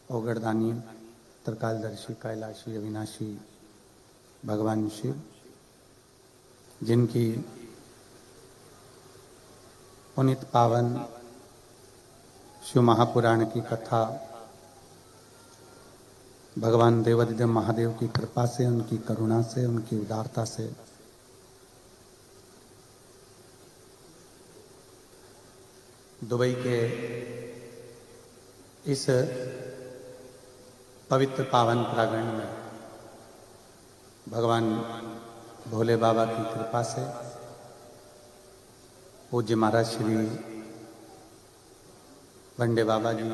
ओगरदानी त्रिकालदर्शी कैलाशी अविनाशी भगवान शिव, जिनकी पुनित पावन शिव महापुराण की कथा भगवान देवाधिदेव महादेव की कृपा से, उनकी करुणा से, उनकी उदारता से दुबई के इस पवित्र पावन प्रांगण में भगवान भोले बाबा की कृपा से पूज्य महाराज श्री वंडे बाबा जी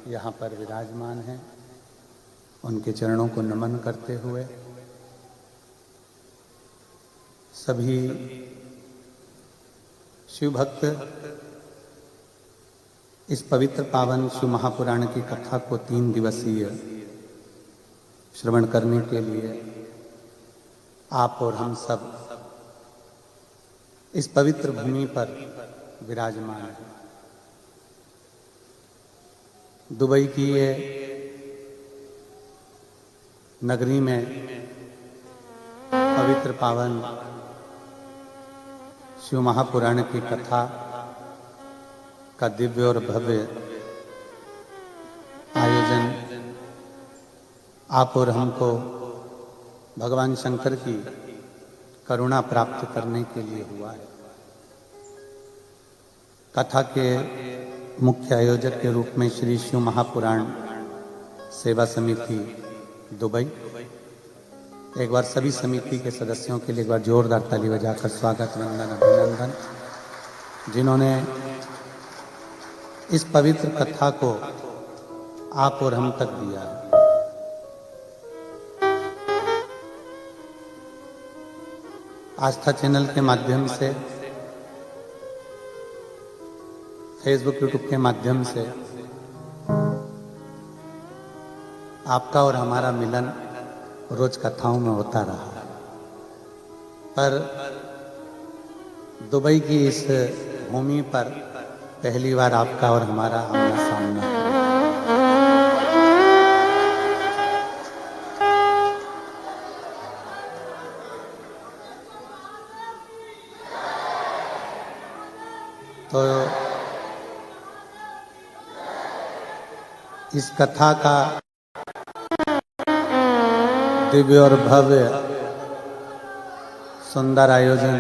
यहाँ पर विराजमान हैं। उनके चरणों को नमन करते हुए सभी शिव भक्त इस पवित्र पावन शिव महापुराण की कथा को 3 दिवसीय श्रवण करने के लिए आप और हम सब इस पवित्र भूमि पर विराजमान हैं। दुबई की ये नगरी में पवित्र पावन शिव महापुराण की कथा का दिव्य और भव्य आयोजन आप और हमको भगवान शंकर की करुणा प्राप्त करने के लिए हुआ है। कथा के मुख्य आयोजक के रूप में श्री शिव महापुराण सेवा समिति दुबई, एक बार सभी समिति के सदस्यों के लिए एक बार जोरदार ताली बजाकर स्वागत, वंदन, अभिनंदन, जिन्होंने इस पवित्र कथा को आप और हम तक दिया है। आस्था चैनल के माध्यम से, फेसबुक यूट्यूब के माध्यम से आपका और हमारा मिलन रोज कथाओं में होता रहा, पर दुबई की इस भूमि पर पहली बार आपका और हमारा आमना सामना। तो इस कथा का दिव्य और भव्य सुंदर आयोजन,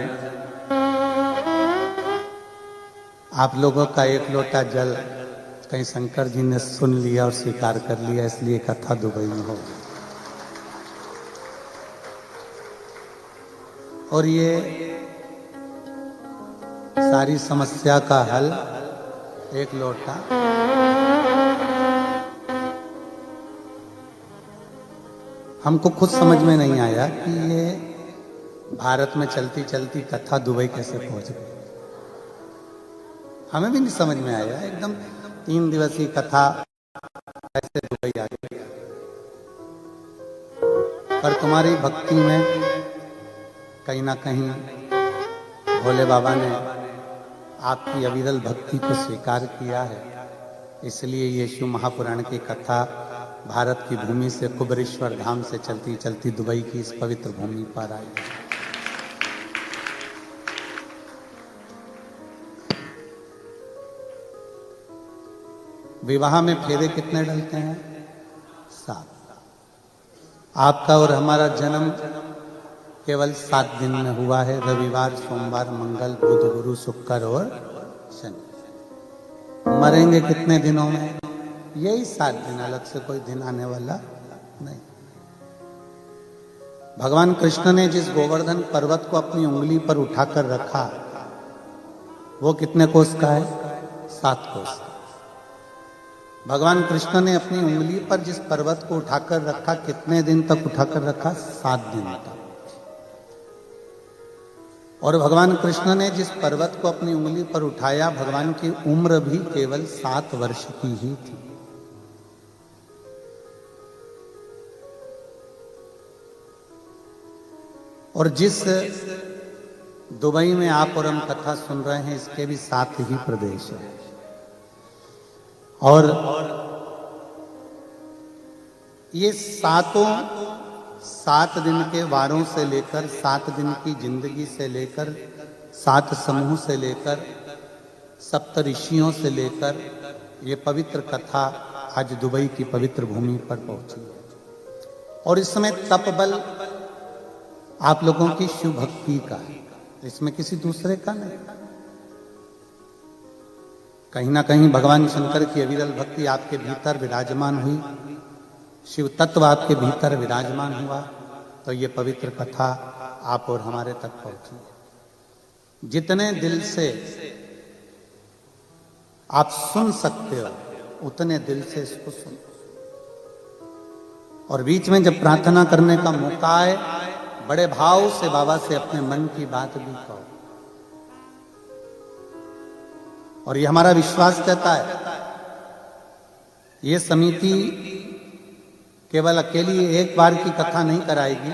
आप लोगों का एक लोटा जल कहीं शंकर जी ने सुन लिया और स्वीकार कर लिया, इसलिए कथा दुबई में हो। और ये सारी समस्या का हल एक लोटा हमको खुद समझ में नहीं आया कि ये भारत में चलती चलती कथा दुबई कैसे पहुंच गई। हमें भी नहीं समझ में आया, एकदम 3 दिवसीय कथा कैसे दुबई आ गई। पर तुम्हारी भक्ति में कहीं ना कहीं भोले बाबा ने आपकी अविरल भक्ति को स्वीकार किया है, इसलिए ये शिव महापुराण की कथा भारत की भूमि से कुबेरेश्वर धाम से चलती चलती दुबई की इस पवित्र भूमि पर आई। विवाह में फेरे कितने डलते हैं? 7। आपका और हमारा जन्म केवल 7 दिन में हुआ है, रविवार, सोमवार, मंगल, बुध, गुरु, शुक्र और शनि। मरेंगे कितने दिनों में? यही 7 दिन, अलग से कोई दिन आने वाला नहीं। भगवान कृष्ण ने जिस गोवर्धन पर्वत को अपनी उंगली पर उठाकर रखा, वो कितने कोस का है? 7 कोस। भगवान कृष्ण ने अपनी उंगली पर जिस पर्वत को उठाकर रखा, कितने दिन तक उठाकर रखा? 7 दिन तक। और भगवान कृष्ण ने जिस पर्वत को अपनी उंगली पर उठाया, भगवान की उम्र भी केवल 7 वर्ष की ही थी। और जिस दुबई में आप और हम कथा सुन रहे हैं, इसके भी 7 ही प्रदेश हैं। और ये सातों 7 दिन के वारों से लेकर 7 दिन की जिंदगी से लेकर 7 समूह से लेकर सप्त ऋषियों से लेकर ये पवित्र कथा आज दुबई की पवित्र भूमि पर पहुंची है। और इस समय तप बल आप लोगों की शिव भक्ति का है, इसमें किसी दूसरे का नहीं। कहीं ना कहीं भगवान शंकर की अविरल भक्ति आपके भीतर विराजमान हुई, शिव तत्व आपके भीतर विराजमान हुआ, तो ये पवित्र कथा आप और हमारे तक पहुंची। जितने दिल से आप सुन सकते हो उतने दिल से इसको सुनो, और बीच में जब प्रार्थना करने का मौका आए बड़े भाव से बाबा से अपने मन की बात भी कहो। और ये हमारा विश्वास कहता है, ये समिति केवल अकेली एक बार की कथा नहीं कराएगी।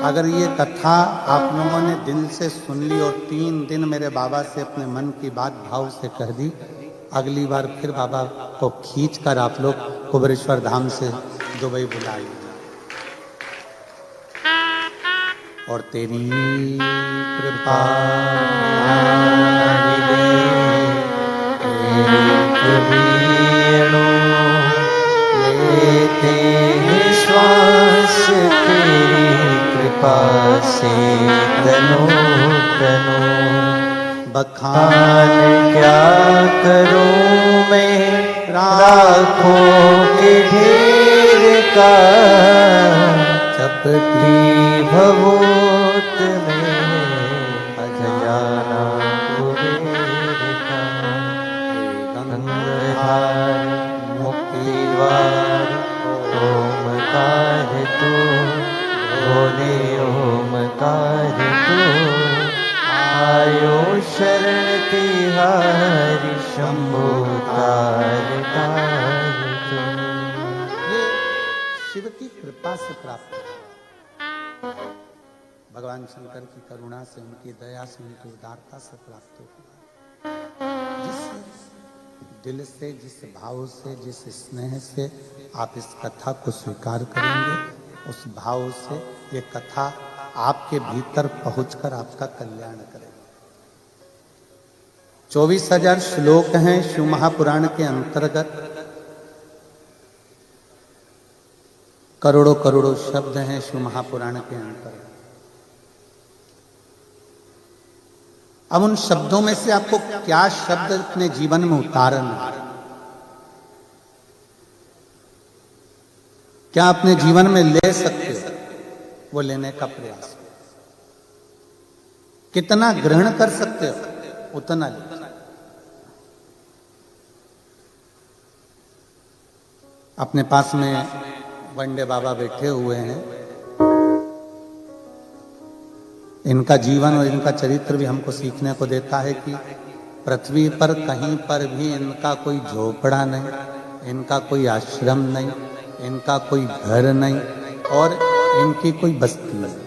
अगर ये कथा आप लोगों ने दिल से सुन ली और 3 दिन मेरे बाबा से अपने मन की बात भाव से कह दी, अगली बार फिर बाबा को खींच कर आप लोग कुबेरेश्वर धाम से दुबई बुलाइए। और तेरी कृपा लेते हैं श्वास तेरी कृपा से तनो तनो। बखान क्या करूं मैं राखों के ढेर का, चपटी भवोत में अजाना कुबेर का। गंगाधार मुक्तिद्वार ओमकार तू, भोले ओमकार तू। आयो शरण तिहारी शंभो तार तार तू। ये शिव की कृपा से प्राप्त है, भगवान शंकर की करुणा से, उनकी दया से, उनकी उदारता से प्राप्त होगा। जिस दिल से, जिस भाव से, जिस स्नेह से आप इस कथा को स्वीकार करेंगे, उस भाव से ये कथा आपके भीतर पहुंचकर आपका कल्याण करेगी। 24,000 श्लोक हैं शिव महापुराण के अंतर्गत, करोड़ों करोड़ों शब्द हैं शिव महापुराण के अंतर्गत। अब उन शब्दों में से आपको क्या शब्द अपने जीवन में उतारना है, क्या अपने जीवन में ले सकते हो, वो लेने का प्रयास करो। कितना ग्रहण कर सकते हो उतना ले। अपने पास में वंडे बाबा बैठे हुए हैं, इनका जीवन और इनका चरित्र भी हमको सीखने को देता है कि पृथ्वी पर कहीं पर भी इनका कोई झोपड़ा नहीं, इनका कोई आश्रम नहीं, इनका कोई घर नहीं और इनकी कोई बस्ती नहीं।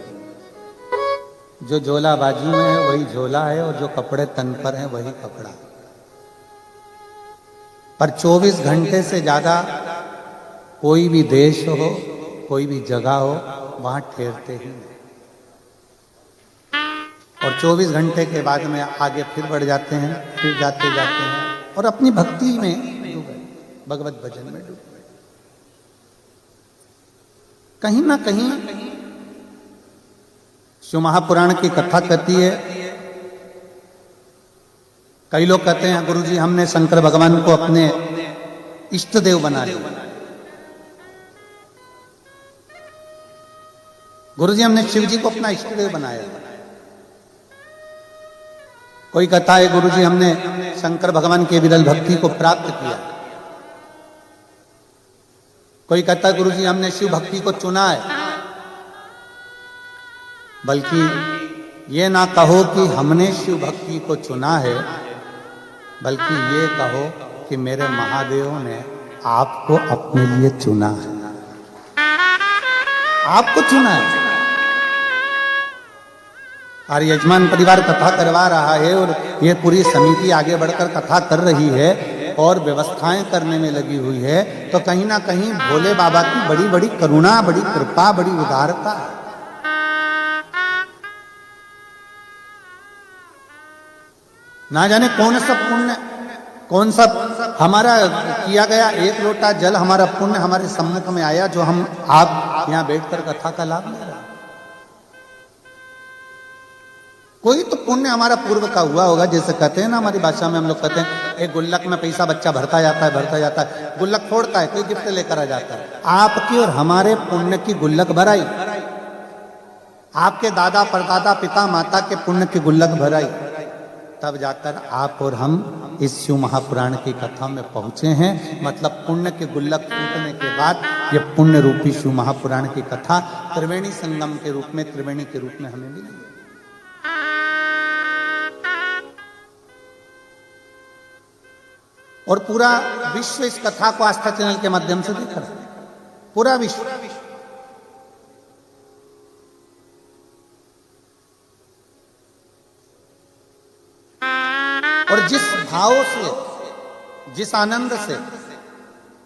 जो झोला बाजू में है वही झोला है और जो कपड़े तन पर हैं वही कपड़ा है। पर 24 घंटे से ज्यादा कोई भी देश हो, कोई भी जगह हो, वहां ठहरते ही नहीं। और 24 घंटे के बाद में आगे फिर बढ़ जाते हैं, फिर जाते जाते हैं और अपनी भक्ति में डूबे, भगवत भजन में डूबे। कहीं ना कहीं शिव महापुराण की कथा कहती है, कई लोग कहते हैं गुरुजी हमने शंकर भगवान को अपने इष्ट देव बना लिया, गुरुजी हमने शिव जी को अपना इष्ट देव बनाया। कोई कहता है गुरुजी हमने शंकर भगवान की विरल भक्ति को प्राप्त किया। कोई कहता है गुरुजी हमने शिव भक्ति को चुना है। बल्कि ये ना कहो कि हमने शिव भक्ति को चुना है, बल्कि ये कहो कि मेरे महादेव ने आपको अपने लिए चुना है, आपको चुना है। और यजमान परिवार कथा करवा रहा है और ये पूरी समिति आगे बढ़कर कथा कर रही है, और व्यवस्थाएं करने में लगी हुई है, तो कहीं ना कहीं भोले बाबा की बड़ी बड़ी करुणा, बड़ी कृपा, बड़ी उदारता है। ना जाने कौन सा पुण्य, कौन सा हमारा किया गया एक लोटा जल, हमारा पुण्य हमारे सम्मुख में आया, जो हम आप यहां बैठकर कथा का लाभ ले रहे हैं। कोई तो पुण्य हमारा पूर्व का हुआ होगा, जैसे कहते हैं ना, हमारी भाषा में हम लोग कहते हैं एक गुल्लक में पैसा बच्चा भरता जाता है, गुल्लक फोड़ता है, कोई गिफ्ट लेकर आ जाता है। आपकी और हमारे पुण्य की गुल्लक भराई, आपके दादा परदादा पिता माता के पुण्य की गुल्लक भराई, तब जाकर आप और हम इस शिव महापुराण की कथा में पहुंचे हैं। मतलब पुण्य के गुल्लक फूटने के बाद ये पुण्य रूपी शिव महापुराण की कथा त्रिवेणी संगम के रूप में, त्रिवेणी के रूप में हमें मिली है। और पूरा विश्व इस कथा को आस्था चैनल के माध्यम से देख रहा है, पूरा विश्व। और जिस भाव से, जिस आनंद से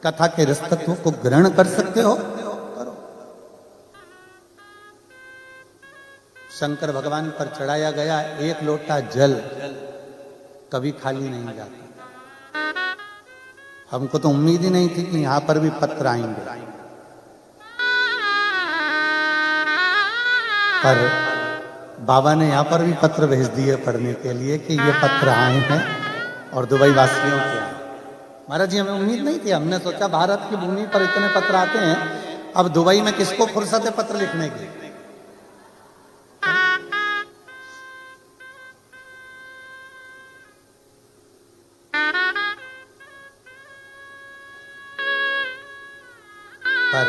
कथा के रस तत्व को ग्रहण कर सकते हो, करो। शंकर भगवान पर चढ़ाया गया एक लोटा जल कभी खाली नहीं जाता। हमको तो उम्मीद ही नहीं थी कि यहां पर भी पत्र आएंगे, पर बाबा ने यहां पर भी पत्र भेज दिए पढ़ने के लिए कि ये पत्र आए हैं और दुबई वासियों के आए। महाराज जी, हमें उम्मीद नहीं थी। हमने सोचा भारत की भूमि पर इतने पत्र आते हैं, अब दुबई में किसको फुर्सत है पत्र लिखने की। पर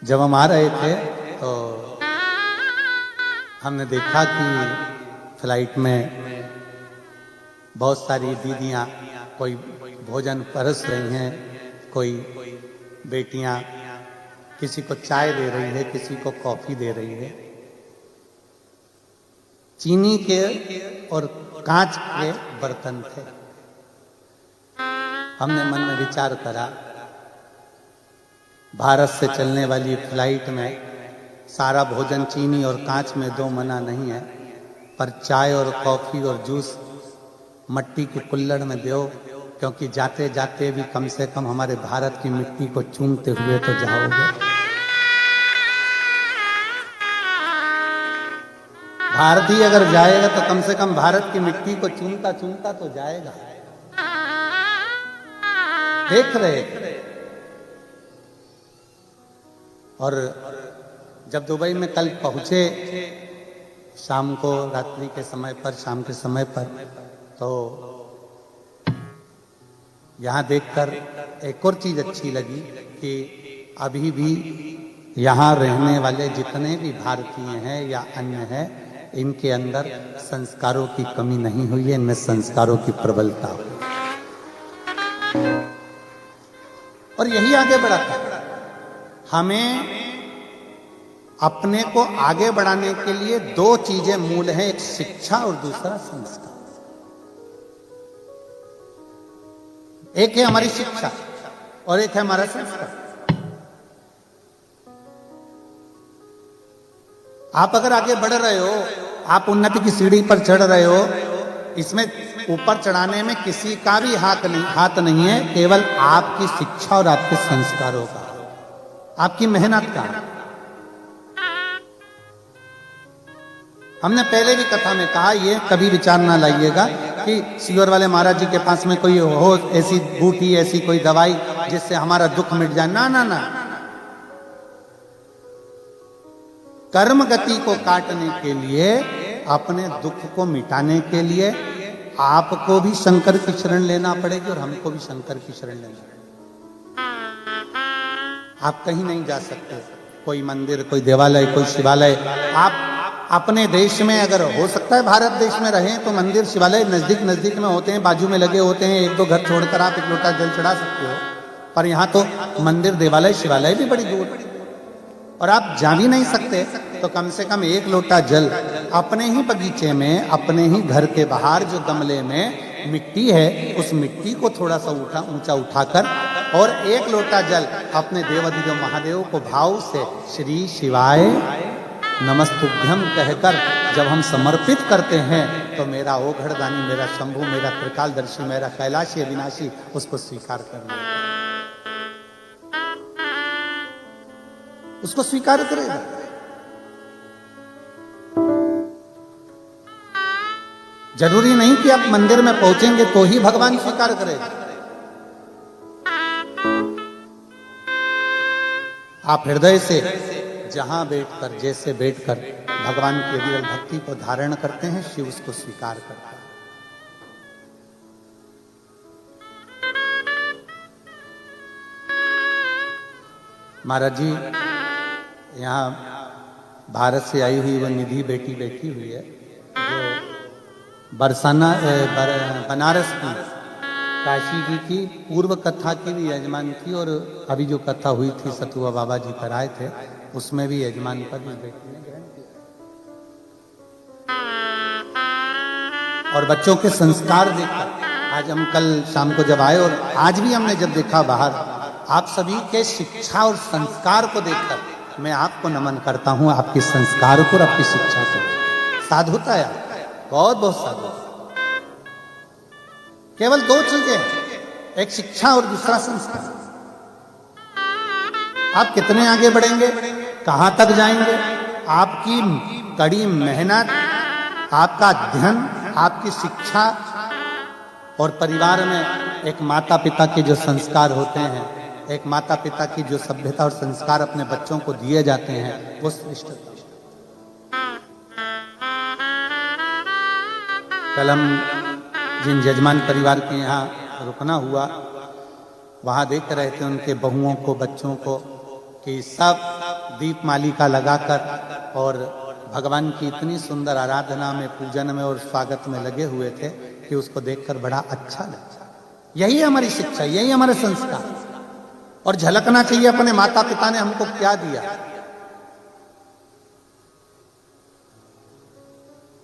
जब हम आ रहे थे तो हमने देखा कि फ्लाइट में बहुत सारी दीदियां कोई भोजन परस रही हैं, कोई बेटियां किसी को चाय दे रही है, किसी को कॉफी दे रही है। चीनी के और कांच के बर्तन थे। हमने मन में विचार करा, भारत से चलने वाली फ्लाइट में सारा भोजन चीनी और कांच में दो मना नहीं है, पर चाय और कॉफी और जूस मट्टी के कुल्हड़ में दो, क्योंकि जाते जाते भी कम से कम हमारे भारत की मिट्टी को चूमते हुए तो जाओगे। भारतीय अगर जाएगा तो कम से कम भारत की मिट्टी को चूमता चूमता तो जाएगा। देख रहे। और जब दुबई में कल पहुंचे शाम को, रात्रि के समय पर, शाम के समय पर, तो यहाँ देखकर एक और चीज अच्छी लगी कि अभी भी यहाँ रहने वाले जितने भी भारतीय हैं या अन्य हैं, इनके अंदर संस्कारों की कमी नहीं हुई है, इनमें संस्कारों की प्रबलता हुई। और यही आगे बढ़ाता है। हमें अपने को आगे बढ़ाने के लिए दो चीजें मूल हैं, एक शिक्षा और दूसरा संस्कार। एक है हमारी शिक्षा और एक है हमारा संस्कार। आप अगर आगे बढ़ रहे हो, आप उन्नति की सीढ़ी पर चढ़ रहे हो, इसमें ऊपर चढ़ाने में किसी का भी हाथ नहीं है, केवल आपकी शिक्षा और आपके संस्कारों का, आपकी मेहनत का। हमने पहले भी कथा में कहा, ये कभी विचार ना लाइएगा कि सिल्वर वाले महाराज जी के पास में कोई हो ऐसी बूटी, ऐसी कोई दवाई जिससे हमारा दुख मिट जाए। ना ना ना, कर्म गति को काटने के लिए, अपने दुख को मिटाने के लिए आपको भी शंकर की शरण लेना पड़ेगी और हमको भी शंकर की शरण लेना पड़ेगी। आप कहीं नहीं जा सकते, कोई मंदिर, कोई देवालय, कोई शिवालय। आप अपने देश में अगर हो सकता है भारत देश में रहें तो मंदिर शिवालय नजदीक नजदीक में होते हैं, बाजू में लगे होते हैं, एक दो घर छोड़कर आप एक लोटा जल चढ़ा सकते हो। पर यहाँ तो मंदिर, देवालय, शिवालय भी बड़ी दूर और आप जा भी नहीं सकते, तो कम से कम एक लोटा जल अपने ही बगीचे में, अपने ही घर के बाहर जो गमले में मिट्टी है, उस मिट्टी को थोड़ा सा ऊंचा उठाकर और एक लोटा जल अपने देवाधिदेव महादेव को भाव से श्री शिवाय नमस्तुभ्यम कहकर जब हम समर्पित करते हैं तो मेरा ओघड़दानी, मेरा शंभु, मेरा त्रिकालदर्शी, मेरा कैलाशी अविनाशी उसको स्वीकार कर लेगा, उसको स्वीकार करेगा। जरूरी नहीं कि आप मंदिर में पहुंचेंगे तो ही भगवान स्वीकार करेगा। आप हृदय से जहां बैठकर, जैसे बैठकर भगवान की अविरल भक्ति को धारण करते हैं, शिव उसको स्वीकार करता है। महाराज जी यहाँ भारत से आई हुई वह निधि बेटी बैठी हुई है, जो बनारस की काशी जी की पूर्व कथा की भी यजमान थी, और अभी जो कथा हुई थी सतुआ बाबा जी कराए थे उसमें भी यजमान पद इस बेटी ने ग्रहण किया। और बच्चों के संस्कार देखकर आज हम कल शाम को जब आए और आज भी हमने जब देखा बाहर, आप सभी के शिक्षा और संस्कार को देखकर मैं आपको नमन करता हूं, आपके संस्कार को और आपकी शिक्षा को। साधुता है, बहुत बहुत साधु। केवल दो चीजें हैं, एक शिक्षा और दूसरा संस्कार। आप कितने आगे बढ़ेंगे, कहां तक जाएंगे, आपकी कड़ी मेहनत, आपका अध्ययन, आपकी शिक्षा और परिवार में एक माता पिता के जो संस्कार होते हैं, एक माता पिता की जो सभ्यता और संस्कार अपने बच्चों को दिए जाते हैं, वो श्रेष्ठ। कल हम जिन जजमान परिवार के यहाँ रुकना हुआ, वहां देख रहे थे उनके बहुओं को, बच्चों को, कि सब दीप मालिका लगाकर और भगवान की इतनी सुंदर आराधना में, पूजन में और स्वागत में लगे हुए थे कि उसको देखकर बड़ा अच्छा लगा। यही हमारी शिक्षा, यही हमारे संस्कार। और झलकना चाहिए अपने माता पिता ने हमको क्या दिया,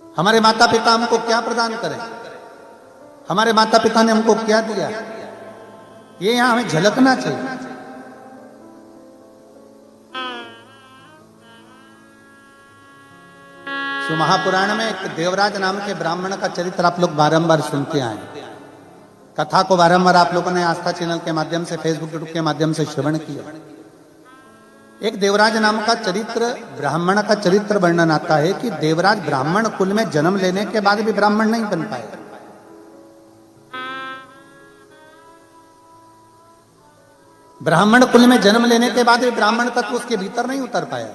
हमारे माता पिता हमको क्या प्रदान करें, हमारे माता पिता ने हमको क्या दिया, ये यहां हमें झलकना चाहिए। तो महापुराण में एक देवराज नाम के ब्राह्मण का चरित्र आप लोग बारंबार सुनते आए, कथा को बारंबार आप लोगों ने आस्था चैनल के माध्यम से, फेसबुक यूट्यूब के माध्यम से श्रवण किया। एक देवराज नाम का चरित्र, ब्राह्मण का चरित्र वर्णन आता है कि देवराज ब्राह्मण कुल में जन्म लेने के बाद भी ब्राह्मण नहीं बन पाए। ब्राह्मण कुल में जन्म लेने के बाद भी ब्राह्मण तत्व उसके भीतर नहीं उतर पाया।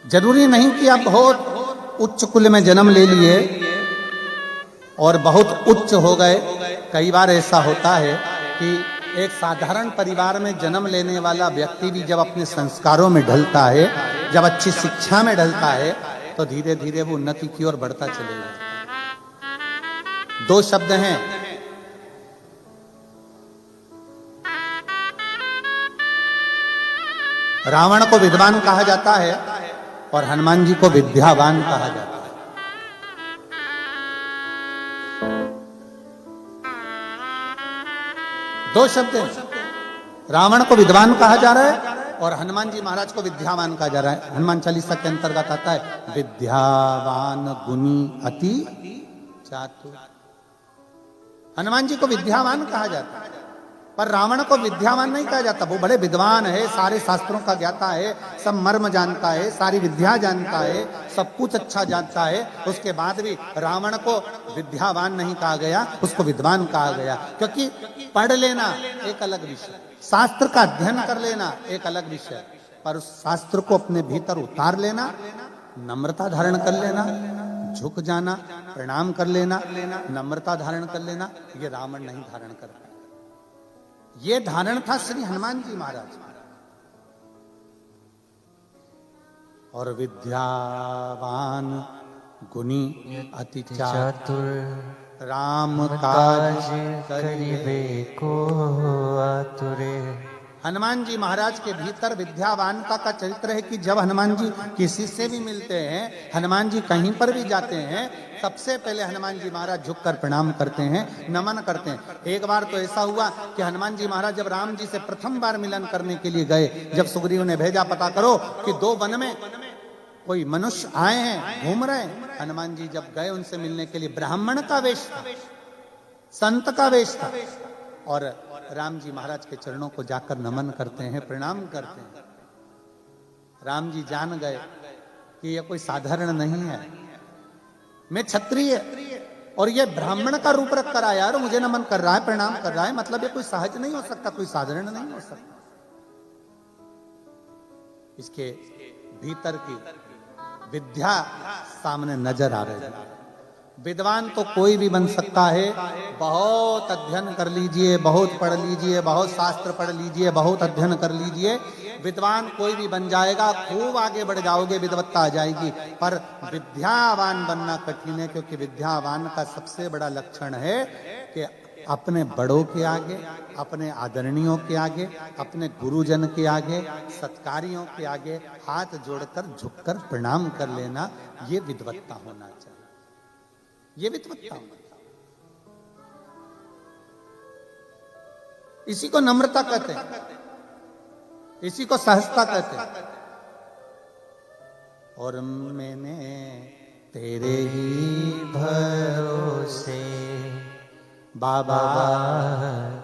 जरूरी नहीं कि आप बहुत उच्च कुल में जन्म ले लिए और बहुत उच्च हो गए। कई बार ऐसा होता है कि एक साधारण परिवार में जन्म लेने वाला व्यक्ति भी जब अपने संस्कारों में ढलता है, जब अच्छी शिक्षा में ढलता है, तो धीरे धीरे वो उन्नति की ओर बढ़ता चलेगा। दो शब्द हैं, रावण को विद्वान कहा जाता है और हनुमान जी को विद्यावान कहा जाता है। दो शब्द हैं, रावण को विद्वान कहा जा रहा है और हनुमान जी महाराज को विद्यावान कहा जा रहा है। हनुमान चालीसा के अंतर्गत आता है, विद्यावान गुणी अति चातुर। हनुमान जी को विद्यावान कहा जाता है, पर रावण को विद्यावान नहीं कहा जाता। वो बड़े विद्वान है, सारे शास्त्रों का ज्ञाता है, सब मर्म जानता है, सारी विद्या जानता है, सब कुछ अच्छा जानता है। उसके बाद भी रावण को विद्यावान नहीं कहा गया, उसको विद्वान कहा गया। क्योंकि पढ़ लेना एक अलग विषय, शास्त्र का अध्ययन कर लेना एक अलग विषय, पर उस शास्त्र को अपने भीतर उतार लेना, नम्रता धारण कर लेना, झुक जाना, प्रणाम कर लेना, नम्रता धारण कर लेना, ये रावण नहीं धारण कर पाया। ये धारण था श्री हनुमान जी महाराज। और विद्यावान गुणी अति चातुर, राम काज करिबे को आतुरे। हनुमान जी महाराज के भीतर विद्यावानता का चरित्र है कि जब हनुमान जी किसी से भी मिलते हैं, हनुमान जी कहीं पर भी जाते हैं, सबसे पहले हनुमान जी महाराज झुककर प्रणाम करते हैं, नमन करते हैं। एक बार तो ऐसा हुआ कि हनुमान जी महाराज जब राम जी से प्रथम बार मिलन करने के लिए गए, जब सुग्रीव ने भेजा पता करो कि 2 वन में कोई मनुष्य आए हैं, घूम रहे हैं, हनुमान जी जब गए उनसे मिलने के लिए, ब्राह्मण का वेश था, संत का वेश था, और राम जी महाराज के चरणों को जाकर नमन करते हैं, प्रणाम करते हैं। राम जी जान गए कि यह कोई साधारण नहीं है, मैं क्षत्रिय और ये ब्राह्मण का रूप रख कर आया और मुझे नमन कर रहा है, प्रणाम कर रहा है, मतलब ये कोई सहज नहीं हो सकता, कोई साधारण नहीं हो सकता। इसके भीतर की विद्या सामने नजर आ रही है। विद्वान तो कोई भी बन सकता है, बहुत अध्ययन कर लीजिए, बहुत पढ़ लीजिए, बहुत शास्त्र पढ़ लीजिए, बहुत अध्ययन कर लीजिए, विद्वान कोई भी बन जाएगा, खूब आगे बढ़ जाओगे, विद्वत्ता आ जाएगी। पर विद्यावान बनना कठिन है, क्योंकि विद्यावान का सबसे बड़ा लक्षण है कि अपने बड़ों के आगे, अपने आदरणीयों के आगे, अपने गुरुजन के आगे, सत्कारियों के आगे हाथ जोड़कर झुककर प्रणाम कर लेना, ये विद्वत्ता होना चाहिए, ये विद्वत्ता होना। इसी को नम्रता कहते हैं, इसी को सहजता कहते हैं। और मैंने तेरे ही भरोसे बाबा,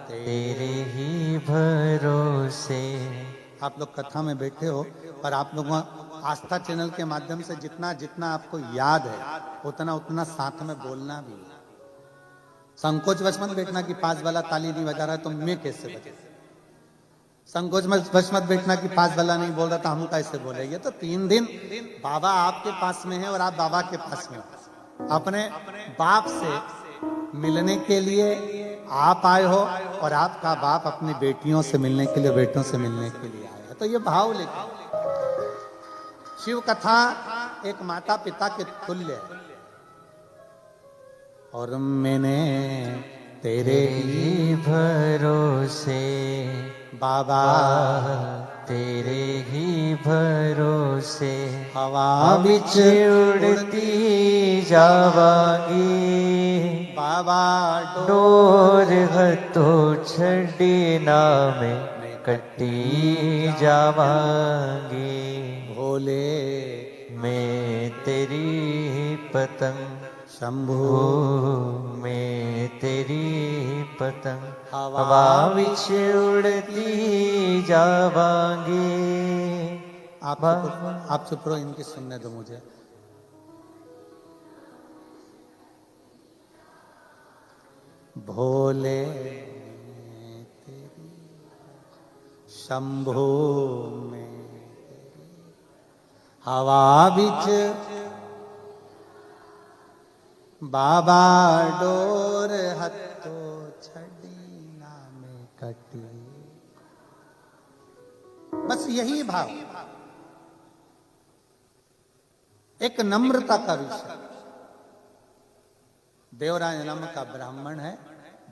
तेरे ही भरोसे। आप लोग कथा में बैठे हो, पर आप लोगों आस्था चैनल के माध्यम से जितना जितना आपको याद है उतना उतना साथ में बोलना भी। संकोच वश मत बैठना कि पास वाला ताली नहीं बजा रहा है तो मैं कैसे बजे, संकोच वश मत बैठना कि पास वाला नहीं बोल रहा था हम कैसे बोले। ये तो 3 दिन बाबा आपके पास में है और आप बाबा के पास में हो। अपने बाप से मिलने के लिए आप आए हो और आपका बाप अपनी बेटियों से मिलने के लिए, बेटों से मिलने के लिए आया, तो ये भाव लेकर शिव कथा एक माता पिता के तुल्य है। और मैंने तेरे ही भरोसे बाबा, तेरे ही भरोसे हवा बिच उड़ती जावांगी बाबा डोर हथो छड़ी ना में कटी जावांगी। भोले मैं तेरी पतंग शंभु, मैं तेरी पतंग हवा हवा विच उड़ती जावांगी। आप चुप रहो, इनकी सुनने दो मुझे। भोले तेरी शंभु में हवा बिच बाबा डोर हथो छड़ी ना में कटी। बस यही भाव, एक नम्रता का विषय। देवराज नाम का ब्राह्मण है,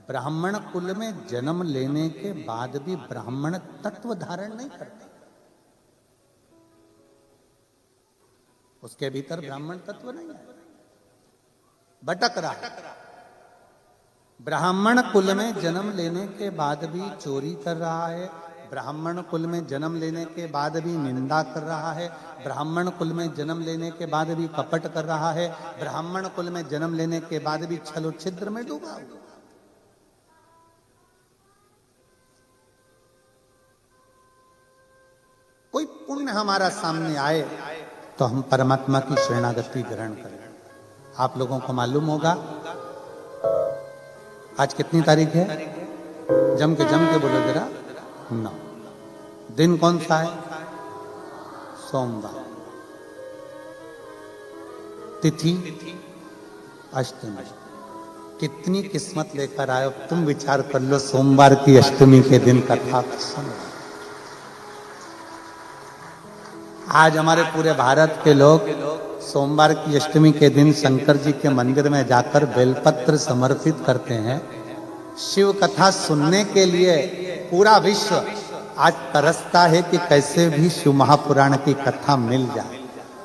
ब्राह्मण कुल में जन्म लेने के बाद भी ब्राह्मण तत्व धारण नहीं करता, उसके भीतर ब्राह्मण तत्व नहीं है, भटक रहा है। ब्राह्मण कुल में जन्म लेने के बाद भी चोरी कर रहा है, ब्राह्मण कुल में जन्म लेने के बाद भी निंदा कर रहा है, ब्राह्मण कुल में जन्म लेने के बाद भी कपट कर रहा है, ब्राह्मण कुल में जन्म लेने के बाद भी छल छिद्र में डूबा हुआ। कोई पुण्य हमारा सामने आए तो हम परमात्मा की शरणागति ग्रहण करें। आप लोगों को मालूम होगा आज कितनी तारीख है? जम के बोलो जरा। 9। दिन कौन सा है? सोमवार। तिथि अष्टमी। कितनी किस्मत लेकर आए हो तुम, विचार कर लो। सोमवार की अष्टमी के दिन कथा सुनो। आज हमारे पूरे भारत के लोग सोमवार की अष्टमी के दिन शंकर जी के मंदिर में जाकर बेलपत्र समर्पित करते हैं। शिव कथा सुनने के लिए पूरा विश्व आज तरसता है कि कैसे भी शिव महापुराण की कथा मिल जाए।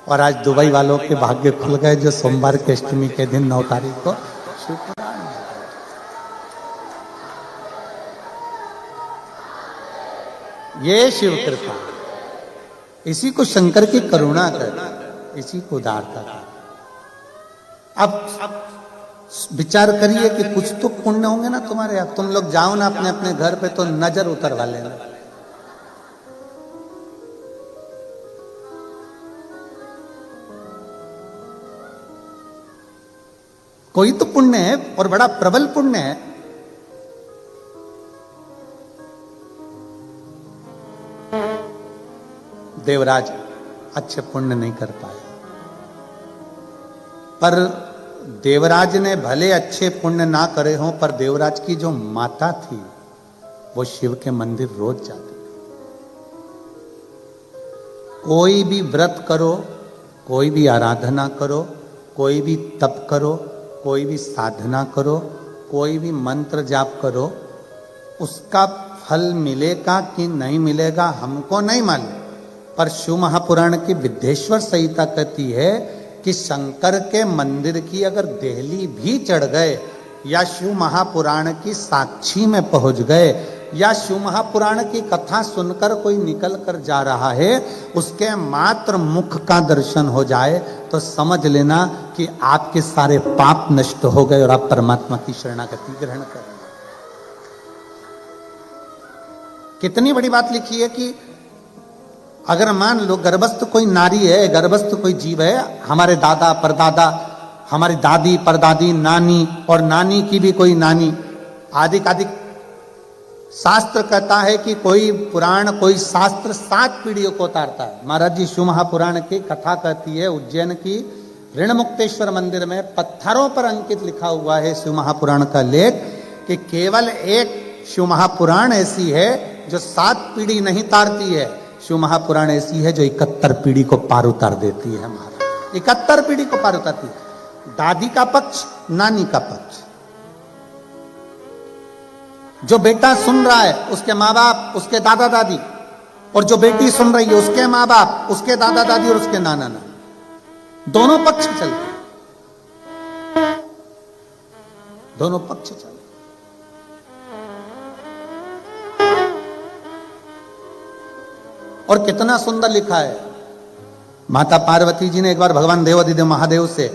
और आज दुबई वालों के भाग्य खुल गए जो सोमवार के अष्टमी के दिन 9 तारीख को शिव पुराण में। ये शिव कृपा, इसी को शंकर की करुणा कर, इसी को उदारता कर। अब विचार करिए कि कुछ तो पुण्य होंगे ना तुम्हारे। अब तुम लोग जाओ ना अपने अपने घर पे तो नजर उतरवा लेना। कोई तो पुण्य है और बड़ा प्रबल पुण्य है। देवराज अच्छे पुण्य नहीं कर पाए, पर देवराज ने भले अच्छे पुण्य ना करे हों, पर देवराज की जो माता थी वो शिव के मंदिर रोज जाती थी। कोई भी व्रत करो, कोई भी आराधना करो, कोई भी तप करो, कोई भी साधना करो, कोई भी मंत्र जाप करो, उसका फल मिलेगा कि नहीं मिलेगा हमको नहीं मालूम। पर शिव महापुराण की विद्येश्वर संहिता कहती है कि शंकर के मंदिर की अगर देहली भी चढ़ गए, या शिव महापुराण की साक्षी में पहुंच गए, या शिव महापुराण की कथा सुनकर कोई निकल कर जा रहा है, उसके मात्र मुख का दर्शन हो जाए तो समझ लेना कि आपके सारे पाप नष्ट हो गए और आप परमात्मा की शरणागति ग्रहण कर। कितनी बड़ी बात लिखी है कि अगर मान लो गर्भस्थ कोई नारी है, गर्भस्थ कोई जीव है, हमारे दादा परदादा, हमारी दादी परदादी, नानी और नानी की भी कोई नानी, आदि आदि। शास्त्र कहता है कि कोई पुराण कोई शास्त्र 7 पीढ़ियों को उतारता है। महाराज जी शिव महापुराण की कथा कहती है, उज्जैन की ऋणमुक्तेश्वर मंदिर में पत्थरों पर अंकित लिखा हुआ है शिव महापुराण का लेख, कि केवल एक शिव महापुराण ऐसी है जो 7 पीढ़ी नहीं तारती है। शिव महापुराण ऐसी है जो 71 पीढ़ी को पार उतार देती है। महाराज 71 पीढ़ी को पार उतारती है। दादी का पक्ष, नानी का पक्ष। जो बेटा सुन रहा है उसके माँ बाप, उसके दादा दादी, और जो बेटी सुन रही है उसके माँ बाप, उसके दादा दादी और उसके नाना नानी, दोनों पक्ष चलते, दोनों पक्ष चलते। और कितना सुंदर लिखा है। माता पार्वती जी ने एक बार भगवान देवाधिदेव महादेव से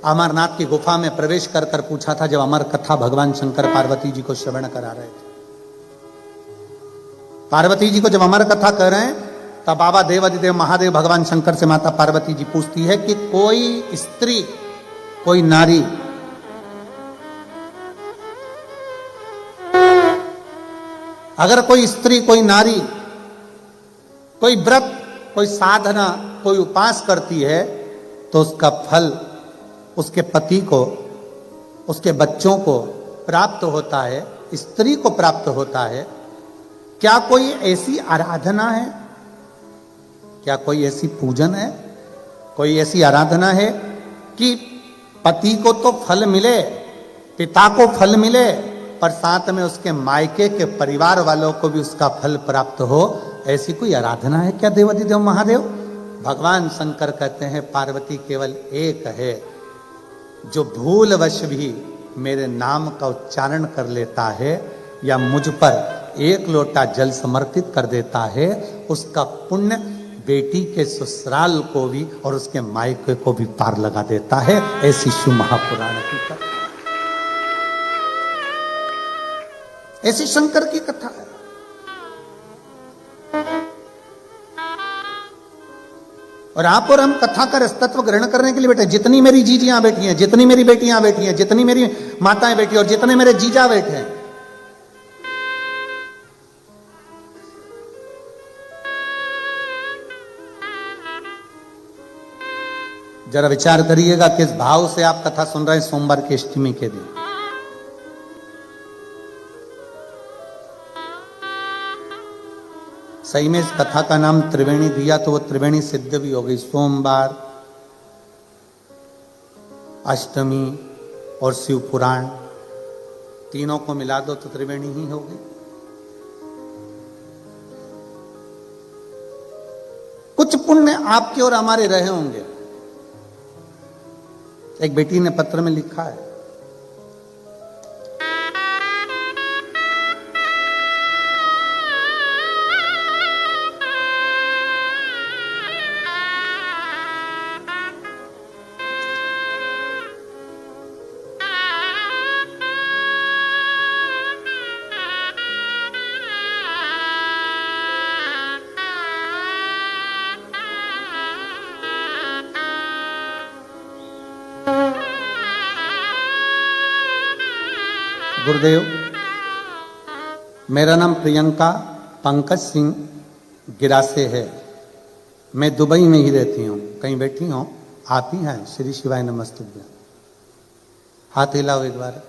अमरनाथ की गुफा में प्रवेश कर कर पूछा था, जब अमर कथा भगवान शंकर पार्वती जी को श्रवण करा रहे थे। पार्वती जी को जब अमर कथा कर रहे हैं, तब बाबा देवाधिदेव महादेव भगवान शंकर से माता पार्वती जी पूछती है कि कोई स्त्री, कोई नारी अगर कोई स्त्री, कोई नारी कोई व्रत, कोई साधना, कोई उपास करती है तो उसका फल उसके पति को, उसके बच्चों को प्राप्त होता है, स्त्री को प्राप्त होता है। क्या कोई ऐसी आराधना है, क्या कोई ऐसी पूजन है, कोई ऐसी आराधना है कि पति को तो फल मिले, पिता को फल मिले, पर साथ में उसके मायके के परिवार वालों को भी उसका फल प्राप्त हो? ऐसी कोई आराधना है क्या देवाधिदेव महादेव? भगवान शंकर कहते हैं पार्वती केवल एक है जो भूलवश भी मेरे नाम का उच्चारण कर लेता है या मुझ पर 1 लोटा जल समर्पित कर देता है, उसका पुण्य बेटी के ससुराल को भी और उसके मायके को भी पार लगा देता है। ऐसी शिव महापुराण की कथा, ऐसी शंकर की कथा है। और आप और हम कथा का रसतत्व ग्रहण करने के लिए बैठे। जितनी मेरी जीजियां बैठी हैं, जितनी मेरी बेटियां बैठी हैं, जितनी मेरी माताएं बैठी हैं और जितने मेरे जीजा बैठे हैं, जरा विचार करिएगा किस भाव से आप कथा सुन रहे हैं सोमवार की अष्टमी के दिन। सही में इस कथा का नाम त्रिवेणी दिया तो वो त्रिवेणी सिद्ध भी हो गई। सोमवार, अष्टमी और शिव पुराण तीनों को मिला दो तो त्रिवेणी ही होगी। कुछ पुण्य आपके और हमारे रहे होंगे। एक बेटी ने पत्र में लिखा है, गुरुदेव, मेरा नाम प्रियंका पंकज सिंह गिरासे है। मैं दुबई में ही रहती हूँ। कहीं बैठी हूँ, आप ही हैं? श्री शिवाय नमस्तुभ्यं। हाथ हिलाओ एक बार।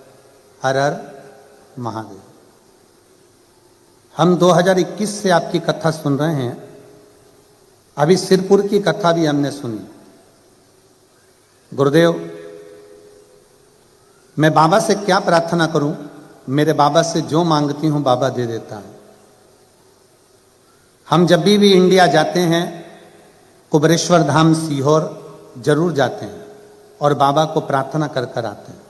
हर हर महादेव। हम 2021 से आपकी कथा सुन रहे हैं। अभी सिरपुर की कथा भी हमने सुनी। गुरुदेव, मैं बाबा से क्या प्रार्थना करूं? मेरे बाबा से जो मांगती हूं बाबा दे देता है। हम जब भी इंडिया जाते हैं, कुबरेश्वर धाम सीहोर जरूर जाते हैं और बाबा को प्रार्थना कर कर आते हैं।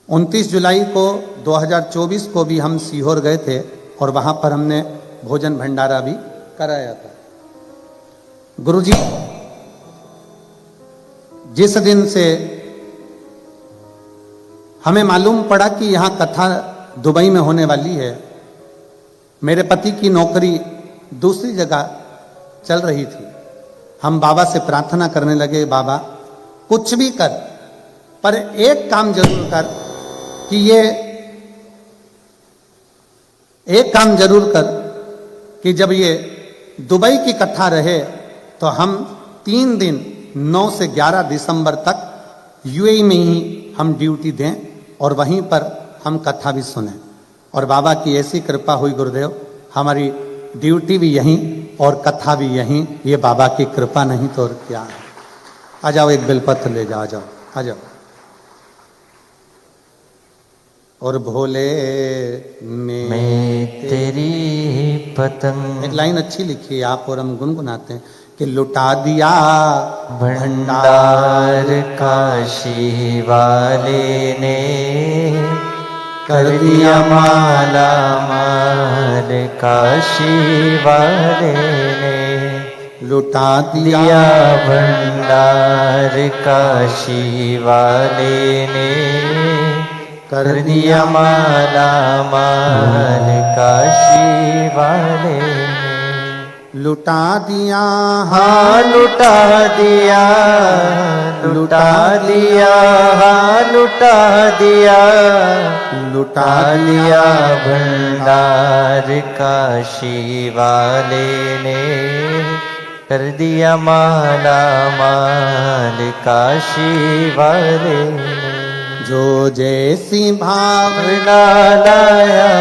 29 जुलाई को 2024 को भी हम सीहोर गए थे और वहां पर हमने भोजन भंडारा भी कराया था। गुरुजी, जिस दिन से हमें मालूम पड़ा कि यहां कथा दुबई में होने वाली है, मेरे पति की नौकरी दूसरी जगह चल रही थी। हम बाबा से प्रार्थना करने लगे, बाबा कुछ भी कर, पर एक काम जरूर कर कि ये एक काम जरूर कर कि जब ये दुबई की कथा रहे तो हम 3 दिन 9 से 11 दिसंबर तक यूएई में ही हम ड्यूटी दें और वहीं पर हम कथा भी सुने। और बाबा की ऐसी कृपा हुई गुरुदेव, हमारी ड्यूटी भी यहीं और कथा भी यहीं। ये बाबा की कृपा नहीं तो और क्या है। आ जाओ, एक बेलपत्र ले जाओ। आ जाओ, आ जाओ। और भोले मैं तेरी पतंग। एक लाइन अच्छी लिखी है आप और हम गुनगुनाते हैं कि लुटा दिया भंडार काशी वाले ने, कर दिया माला माल काशी वाले ने। लुटा दिया भंडार काशी वाले ने, कर दिया माला माल काशी वाले ने। लुटा दिया, हाँ लुटा दिया, लुटा दिया, हाँ लुटा दिया, लुटा दिया भंडार काशी वाले ने, कर दिया माला माल काशी वाले ने। जो जैसी भावना लाया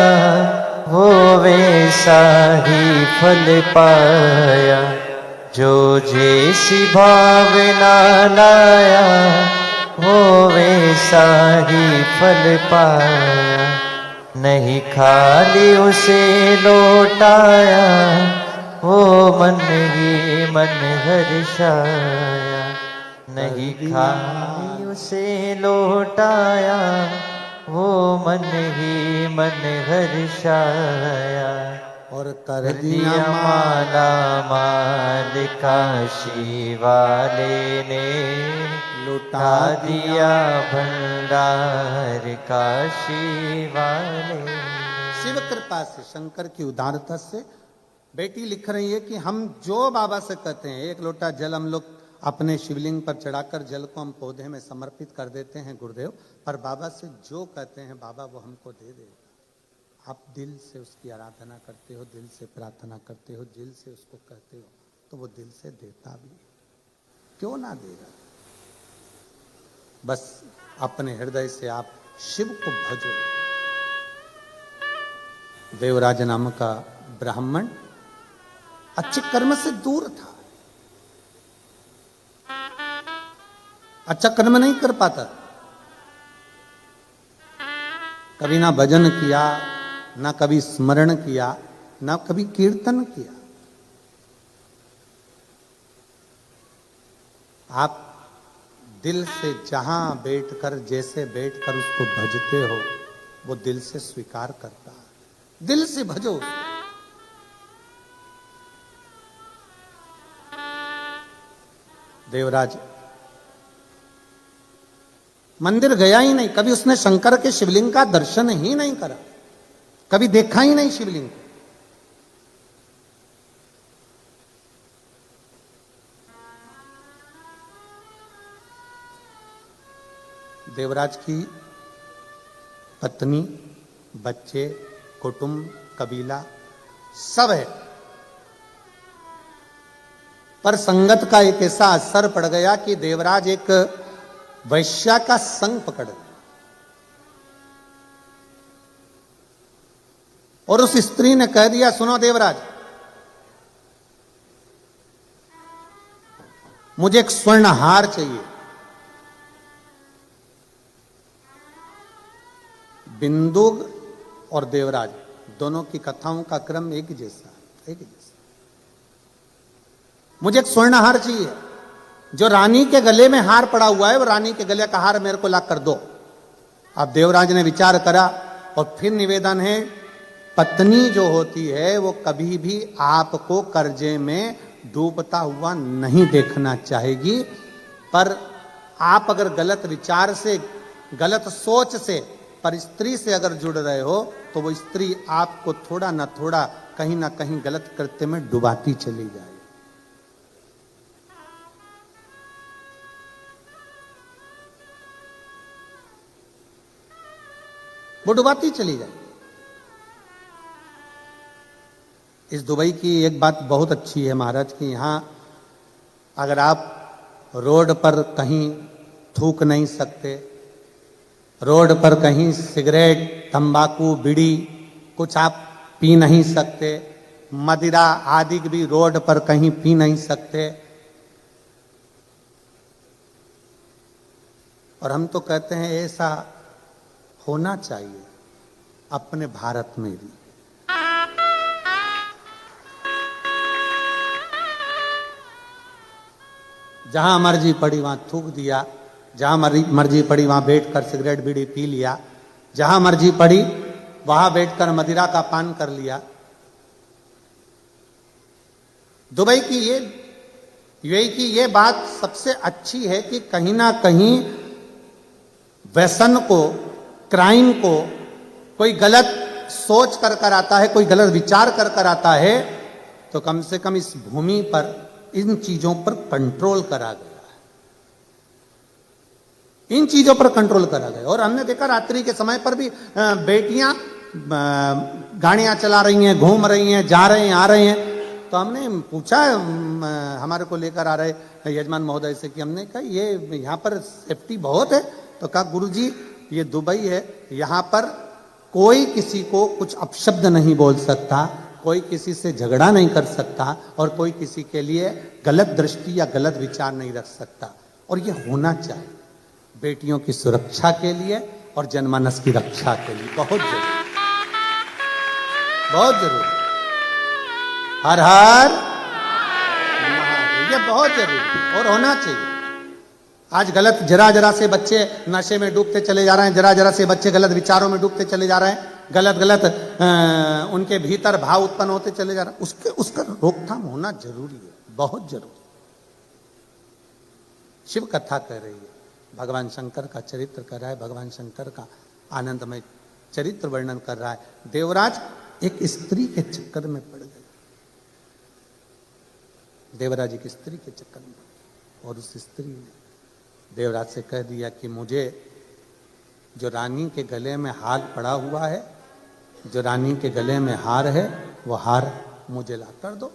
वो वैसा ही फल पाया। जो जैसी भावना लाया वो वैसा ही फल पाया। नहीं खाली उसे लौटाया, वो मन ही मन हर्षाया। नहीं खाली उसे लौटाया, वो मन ही मन हर्षाया। और कर दिया माला माल काशी वाले ने, लुटा दिया भंडार काशी वाले। शिव कृपा से, शंकर की उदारता से बेटी लिख रही है कि हम जो बाबा से कहते हैं, एक लोटा जल हम लोग अपने शिवलिंग पर चढ़ाकर जल को हम पौधे में समर्पित कर देते हैं गुरुदेव, पर बाबा से जो कहते हैं बाबा वो हमको दे देगा। आप दिल से उसकी आराधना करते हो, दिल से प्रार्थना करते हो, दिल से उसको कहते हो, तो वो दिल से देता भी है। क्यों ना देगा? बस अपने हृदय से आप शिव को भजो। देवराज नाम का ब्राह्मण अच्छे कर्म से दूर था, अच्छा कर्म नहीं कर पाता। कभी ना भजन किया, ना कभी स्मरण किया, ना कभी कीर्तन किया। आप दिल से जहां बैठकर जैसे बैठकर उसको भजते हो, वो दिल से स्वीकार करता है। दिल से भजो उसको। देवराज मंदिर गया ही नहीं, कभी उसने शंकर के शिवलिंग का दर्शन ही नहीं करा, कभी देखा ही नहीं शिवलिंग को। देवराज की पत्नी, बच्चे, कुटुंब, कबीला सब है, पर संगत का एक ऐसा असर पड़ गया कि देवराज एक वैश्या का संग पकड़ गया और उस स्त्री ने कह दिया, सुनो देवराज, मुझे एक स्वर्ण हार चाहिए। बिंदु और देवराज दोनों की कथाओं का क्रम एक जैसा, एक जैसा। मुझे एक स्वर्ण हार चाहिए। जो रानी के गले में हार पड़ा हुआ है, वो रानी के गले का हार मेरे को ला कर दो। अब देवराज ने विचार करा और फिर निवेदन है, पत्नी जो होती है वो कभी भी आपको कर्जे में डूबता हुआ नहीं देखना चाहेगी, पर आप अगर गलत विचार से, गलत सोच से, पर स्त्री से अगर जुड़ रहे हो, तो वो स्त्री आपको थोड़ा ना थोड़ा, कहीं ना कहीं गलत कृत्य में डुबाती चली जाए। वो डुबाती चली जाए। इस दुबई की एक बात बहुत अच्छी है महाराज की, यहां अगर आप रोड पर कहीं थूक नहीं सकते, रोड पर कहीं सिगरेट, तंबाकू, बीड़ी कुछ आप पी नहीं सकते, मदिरा आदि भी रोड पर कहीं पी नहीं सकते। और हम तो कहते हैं ऐसा होना चाहिए अपने भारत में भी। जहां मर्जी पड़ी वहां थूक दिया, जहां मर्जी पड़ी वहां बैठकर सिगरेट बीड़ी पी लिया, जहां मर्जी पड़ी वहां बैठकर मदिरा का पान कर लिया। दुबई की ये, यूएई की ये बात सबसे अच्छी है कि कहीं ना कहीं व्यसन को, क्राइम को कोई गलत सोच कर आता है, कोई गलत विचार कर आता है, तो कम से कम इस भूमि पर इन चीजों पर कंट्रोल करा गया है, इन चीजों पर कंट्रोल करा गया। और हमने देखा रात्रि के समय पर भी बेटियां गाड़ियां चला रही हैं, घूम रही हैं, जा रहे हैं, आ रहे हैं। तो हमने पूछा हमारे को लेकर आ रहे यजमान महोदय से कि हमने कहा ये यहाँ पर सेफ्टी बहुत है। तो कहा गुरुजी ये दुबई है, यहाँ पर कोई किसी को कुछ अपशब्द नहीं बोल सकता, कोई किसी से झगड़ा नहीं कर सकता, और कोई किसी के लिए गलत दृष्टि या गलत विचार नहीं रख सकता। और ये होना चाहिए बेटियों की सुरक्षा के लिए और जनमानस की रक्षा के लिए, बहुत जरूरी, बहुत जरूरी। हर हर ये बहुत जरूरी और होना चाहिए। आज गलत जरा जरा से बच्चे नशे में डूबते चले जा रहे हैं, जरा जरा से बच्चे गलत विचारों में डूबते चले जा रहे हैं, गलत गलत उनके भीतर भाव उत्पन्न होते चले जा रहे हैं। उसका रोकथाम होना जरूरी है, बहुत जरूरी। शिव कथा कह रही है, भगवान शंकर का चरित्र कर रहा है, भगवान शंकर का आनंदमय चरित्र वर्णन कर रहा है। देवराज एक स्त्री के चक्कर में पड़ गए, देवराज एक स्त्री के चक्कर में, और उस स्त्री ने देवराज से कह दिया कि मुझे जो रानी के गले में हार पड़ा हुआ है, जो रानी के गले में हार है, वो हार मुझे ला कर दो।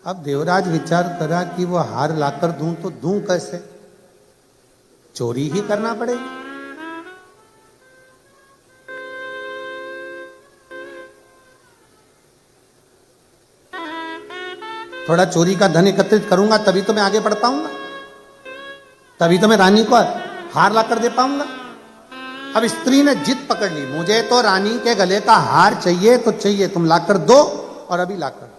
अब देवराज विचार करा कि वो हार लाकर दूं तो दूं कैसे, चोरी ही करना पड़ेगी। थोड़ा चोरी का धन एकत्रित करूंगा तभी तो मैं आगे बढ़ पाऊंगा, तभी तो मैं रानी को हार लाकर दे पाऊंगा। अब स्त्री ने जिद पकड़ ली, मुझे तो रानी के गले का हार चाहिए तो चाहिए, तुम लाकर दो, और अभी लाकर।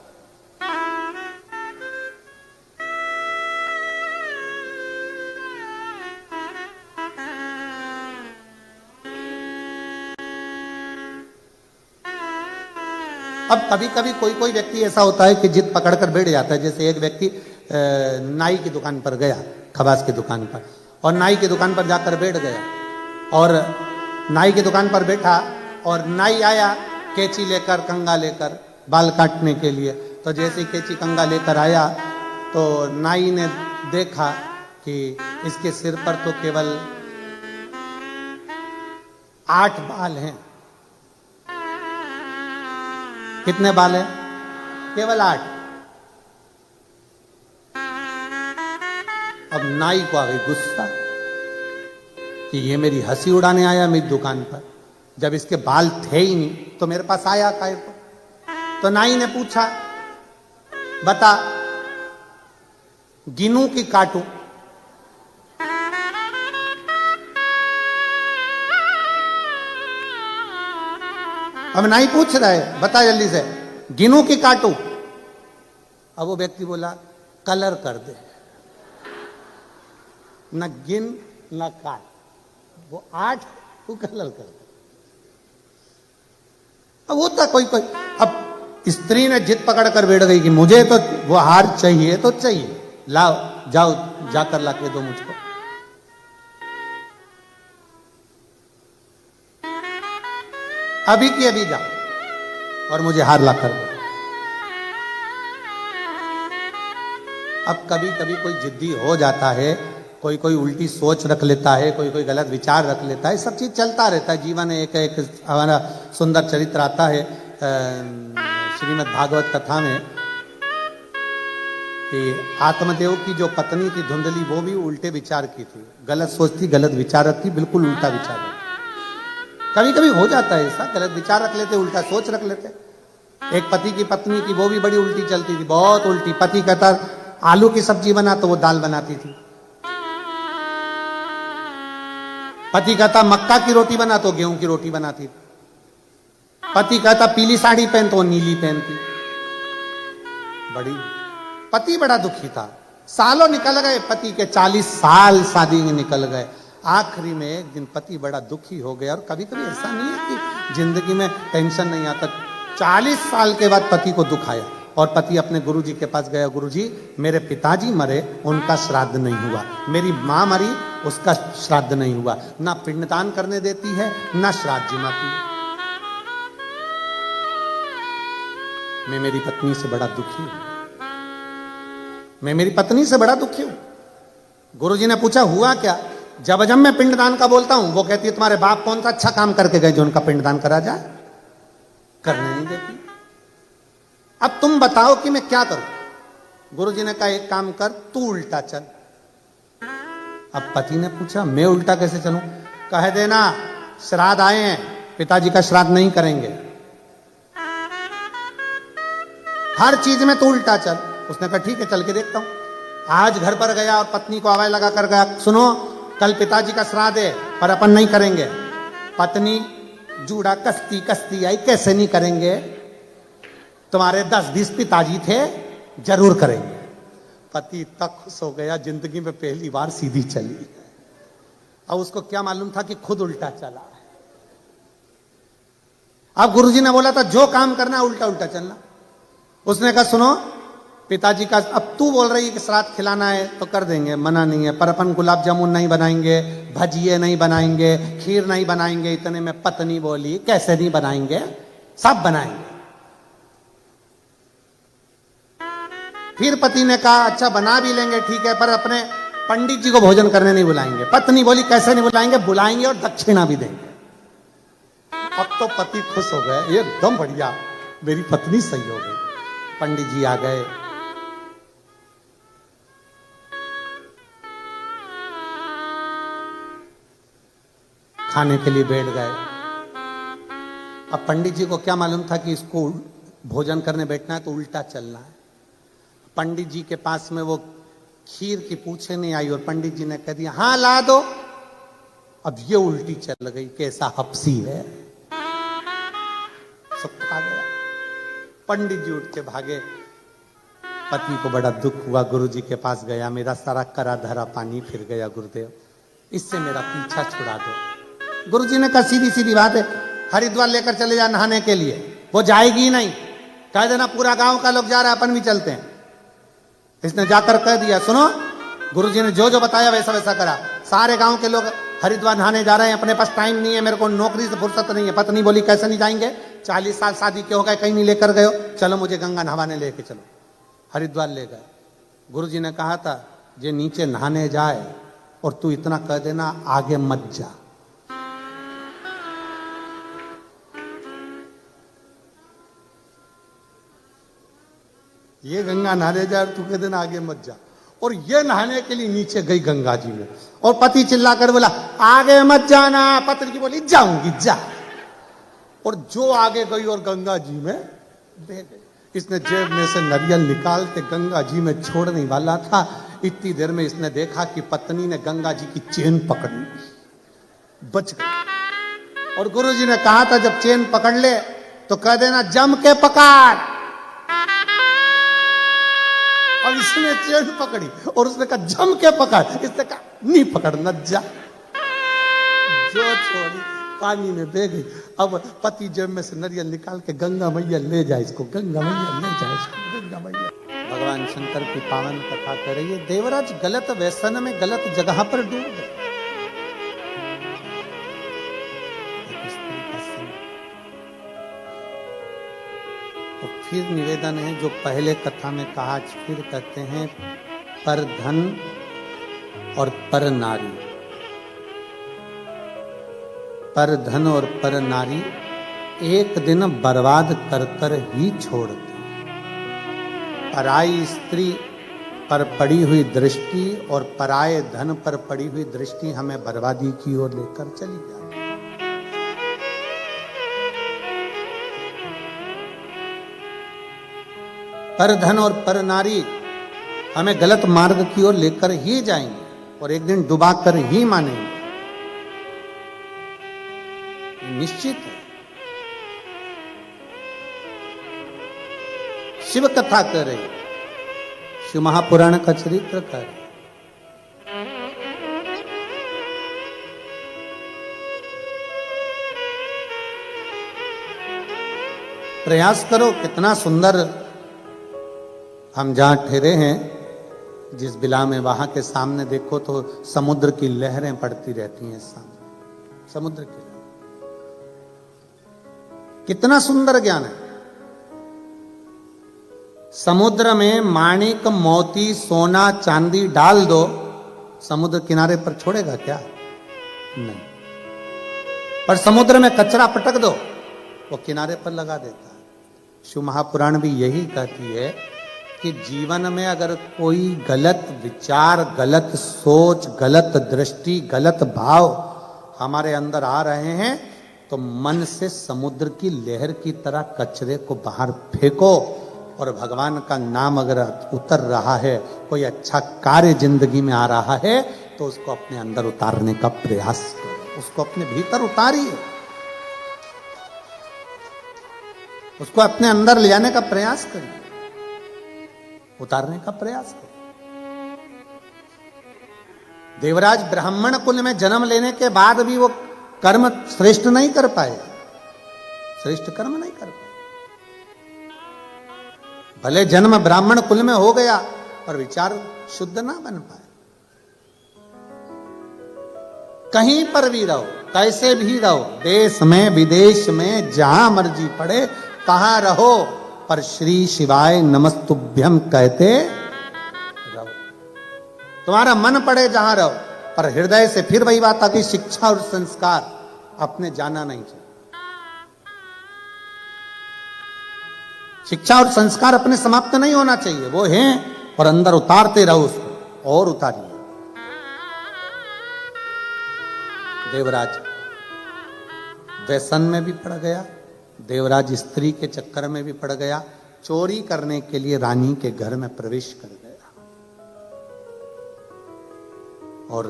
अब कभी कभी कोई कोई व्यक्ति ऐसा होता है कि जिद पकड़ कर बैठ जाता है। जैसे एक व्यक्ति नाई की दुकान पर गया, खबास की दुकान पर, और नाई की दुकान पर जाकर बैठ गया, और नाई की दुकान पर बैठा और नाई आया कैंची लेकर, कंघा लेकर बाल काटने के लिए। तो जैसे कैंची कंघा लेकर आया तो नाई ने देखा कि इसके सिर पर तो केवल 8 बाल हैं। कितने बाल हैं? केवल 8। अब नाई को आ गई गुस्सा कि ये मेरी हंसी उड़ाने आया मेरी दुकान पर, जब इसके बाल थे ही नहीं तो मेरे पास आया काहे को। तो नाई ने पूछा, बता गिनूं कि काटूं? अब नाई पूछ रहा है, बता जल्दी से, गिनूं कि काटूं? अब वो व्यक्ति बोला, कलर कर दे, न गिन न काट, वो 8 तू कलर कर दे। अब होता कोई कोई, अब स्त्री ने जिद पकड़ कर बैठ गई कि मुझे तो वो हार चाहिए तो चाहिए, लाओ जाओ जाकर लाके दो मुझको। अभी की अभी जाओ और मुझे हार ला कर दो। अब कभी कभी कोई जिद्दी हो जाता है, कोई कोई उल्टी सोच रख लेता है, कोई कोई गलत विचार रख लेता है, सब चीज चलता रहता है जीवन में। एक हमारा सुंदर चरित्र आता है श्रीमद् भागवत कथा में कि आत्मदेव की जो पत्नी थी धुंधली, वो भी उल्टे विचार की थी, गलत सोचती, गलत विचार रखती, बिल्कुल उल्टा विचार रखती। कभी कभी हो जाता है ऐसा, गलत विचार रख लेते, उल्टा सोच रख लेते। एक पति की पत्नी थी, वो भी बड़ी उल्टी चलती थी, बहुत उल्टी। पति कहता आलू की सब्जी बना तो वो दाल बनाती थी, पति कहता मक्का की रोटी बना तो गेहूं की रोटी बनाती थी, पति कहता पीली साड़ी पहन तो वो नीली पहनती। बड़ी पति बड़ा दुखी था, सालों निकल गए, पति के 40 साल शादी में निकल गए। आखिरी में एक दिन पति बड़ा दुखी हो गया। और कभी कभी ऐसा नहीं है कि जिंदगी में टेंशन नहीं आता, 40 साल के बाद पति को दुख आया और पति अपने गुरुजी के पास गया, गुरुजी मेरे पिताजी मरे, उनका श्राद्ध नहीं हुआ, मेरी माँ मरी, उसका श्राद्ध नहीं हुआ, ना पिंडदान करने देती है ना श्राद्ध जिमाती है, मैं मेरी पत्नी से बड़ा दुखी हूं, मैं मेरी पत्नी से बड़ा दुखी हूं। गुरुजी ने पूछा हुआ क्या? जब जब मैं पिंडदान का बोलता हूं वो कहती है तुम्हारे बाप कौन सा अच्छा काम करके गए जो उनका पिंडदान करा जाए, करने नहीं देती। अब तुम बताओ कि मैं क्या करूं? गुरुजी ने कहा एक काम कर, तू उल्टा चल। अब पति ने पूछा मैं उल्टा कैसे चलूं? कह देना श्राद्ध आए हैं, पिताजी का श्राद्ध नहीं करेंगे, हर चीज में तो उल्टा चल। उसने कहा ठीक है चल के देखता हूं। आज घर पर गया और पत्नी को आवाज लगा कर गया, सुनो कल पिताजी का श्राद्ध है पर अपन नहीं करेंगे। पत्नी जूड़ा कसती कसती आई, कैसे नहीं करेंगे, तुम्हारे 10-20 पिताजी थे, जरूर करेंगे। पति तक खुश हो गया, जिंदगी में पहली बार सीधी चली। अब उसको क्या मालूम था कि खुद उल्टा चला है। अब गुरुजी ने बोला था जो काम करना उल्टा उल्टा चलना। उसने कहा सुनो पिताजी का, अब तू बोल रही है कि श्राद्ध खिलाना है तो कर देंगे, मना नहीं है, पर अपन गुलाब जामुन नहीं बनाएंगे, भजिए नहीं बनाएंगे, खीर नहीं बनाएंगे। इतने में पत्नी बोली कैसे नहीं बनाएंगे, सब बनाएंगे। फिर पति ने कहा अच्छा बना भी लेंगे ठीक है, पर अपने पंडित जी को भोजन करने नहीं बुलाएंगे। पत्नी बोली कैसे नहीं बुलाएंगे, बुलाएंगे और दक्षिणा भी देंगे। अब तो पति खुश हो गए, एकदम बढ़िया, मेरी पत्नी सही हो गई। पंडित जी आ गए, खाने के लिए बैठ गए। अब पंडित जी को क्या मालूम था कि इसको भोजन करने बैठना है तो उल्टा चलना है। पंडित जी के पास में वो खीर की पूछे नहीं आई और पंडित जी ने कह दिया हाँ ला दो। अब ये उल्टी चल गई, कैसा हपसी है, सब खा गया। पंडित जी उठ के भागे। पति को बड़ा दुख हुआ, गुरुजी के पास गया, मेरा सारा करा धरा पानी फिर गया गुरुदेव, इससे मेरा पीछा छुड़ा दो। गुरुजी ने कहा सीधी सीधी बात है, हरिद्वार लेकर चले जा नहाने के लिए, वो जाएगी ही नहीं, कह देना पूरा गांव का लोग जा रहा है, अपन भी चलते हैं। इसने जाकर कह दिया, सुनो गुरुजी ने जो जो बताया वैसा वैसा करा। सारे गांव के लोग हरिद्वार नहाने जा रहे हैं, अपने पास टाइम नहीं है, मेरे को नौकरी से फुर्सत नहीं है। पत्नी बोली कैसे नहीं जाएंगे, 40 साल शादी के हो गए, कहीं नहीं लेकर गए हो, चलो मुझे गंगा नहाने लेके चलो। हरिद्वार ले गए। गुरुजी ने कहा था जे नीचे नहाने जाए और तू इतना कह देना आगे मत जा। ये गंगा नहाने जाए और तू कह देना आगे मत जा। और ये नहाने के लिए नीचे गई गंगा जी में, और पति चिल्लाकर बोला आगे मत जाना। पत्नी की बोली जाऊंगी जा। और जो आगे गई और गंगा जी में बह गई। इसने जेब में से नारियल निकाल के गंगा जी में छोड़ने वाला था, इतनी देर में इसने देखा कि पत्नी ने गंगा जी की चेन पकड़ी, बच गई। और गुरुजी ने कहा था जब चेन पकड़ ले तो कह देना जम के पकड़। और इसने चेन पकड़ी और उसने कहा जम के पकड़। इसने कहा नहीं पकड़ना जा। जो छोड़ी पानी में बह गई। अब पति जेब में से नारियल निकाल के गंगा मैया ले जाए इसको, गंगा मैया ले जाए इसको, गंगा मैया। भगवान शंकर की पावन कथा कर रही है। देवराज गलत व्यसन में गलत जगह पर डूब गए। तो फिर निवेदन है जो पहले कथा में कहा, फिर कहते हैं पर धन और पर नारी। पर धन और पर नारी एक दिन बर्बाद कर कर ही छोड़ती। पराई स्त्री पर पड़ी हुई दृष्टि और पराये धन पर पड़ी हुई दृष्टि हमें बर्बादी की ओर लेकर चली जाती। पर धन और पर नारी हमें गलत मार्ग की ओर लेकर ही जाएंगे और एक दिन डुबा कर ही मानेंगे, निश्चित है। शिव कथा कर रही, शिव महापुराण का चरित्र कर रही। प्रयास करो, कितना सुंदर हम जहां ठहरे हैं, जिस बिला में, वहां के सामने देखो तो समुद्र की लहरें पड़ती रहती हैं सामने, समुद्र की। कितना सुंदर ज्ञान है। समुद्र में माणिक मोती सोना चांदी डाल दो, समुद्र किनारे पर छोड़ेगा क्या? नहीं। पर समुद्र में कचरा पटक दो, वो किनारे पर लगा देता है। शिव महापुराण भी यही कहती है कि जीवन में अगर कोई गलत विचार, गलत सोच, गलत दृष्टि, गलत भाव हमारे अंदर आ रहे हैं तो मन से समुद्र की लहर की तरह कचरे को बाहर फेंको। और भगवान का नाम अगर उतर रहा है, कोई अच्छा कार्य जिंदगी में आ रहा है तो उसको अपने अंदर उतारने का प्रयास करो, उसको अपने भीतर उतारिए, उसको अपने अंदर ले जाने का प्रयास करिए, उतारने का प्रयास करिए। देवराज ब्राह्मण कुल में जन्म लेने के बाद भी वो कर्म श्रेष्ठ नहीं कर पाए, श्रेष्ठ कर्म नहीं कर पाए। भले जन्म ब्राह्मण कुल में हो गया पर विचार शुद्ध ना बन पाए। कहीं पर भी रहो, कैसे भी रहो, देश में विदेश में जहां मर्जी पड़े, कहां रहो, पर श्री शिवाय नमस्तुभ्यम कहते रहो। तुम्हारा मन पड़े जहां रहो, पर हृदय से फिर वही बात आती, शिक्षा और संस्कार अपने जाना नहीं चाहिए। शिक्षा और संस्कार अपने समाप्त नहीं होना चाहिए, वो हैं और अंदर उतारते रहो उसको और उतारिए। देवराज व्यसन में भी पड़ गया, देवराज स्त्री के चक्कर में भी पड़ गया, चोरी करने के लिए रानी के घर में प्रवेश कर गया। और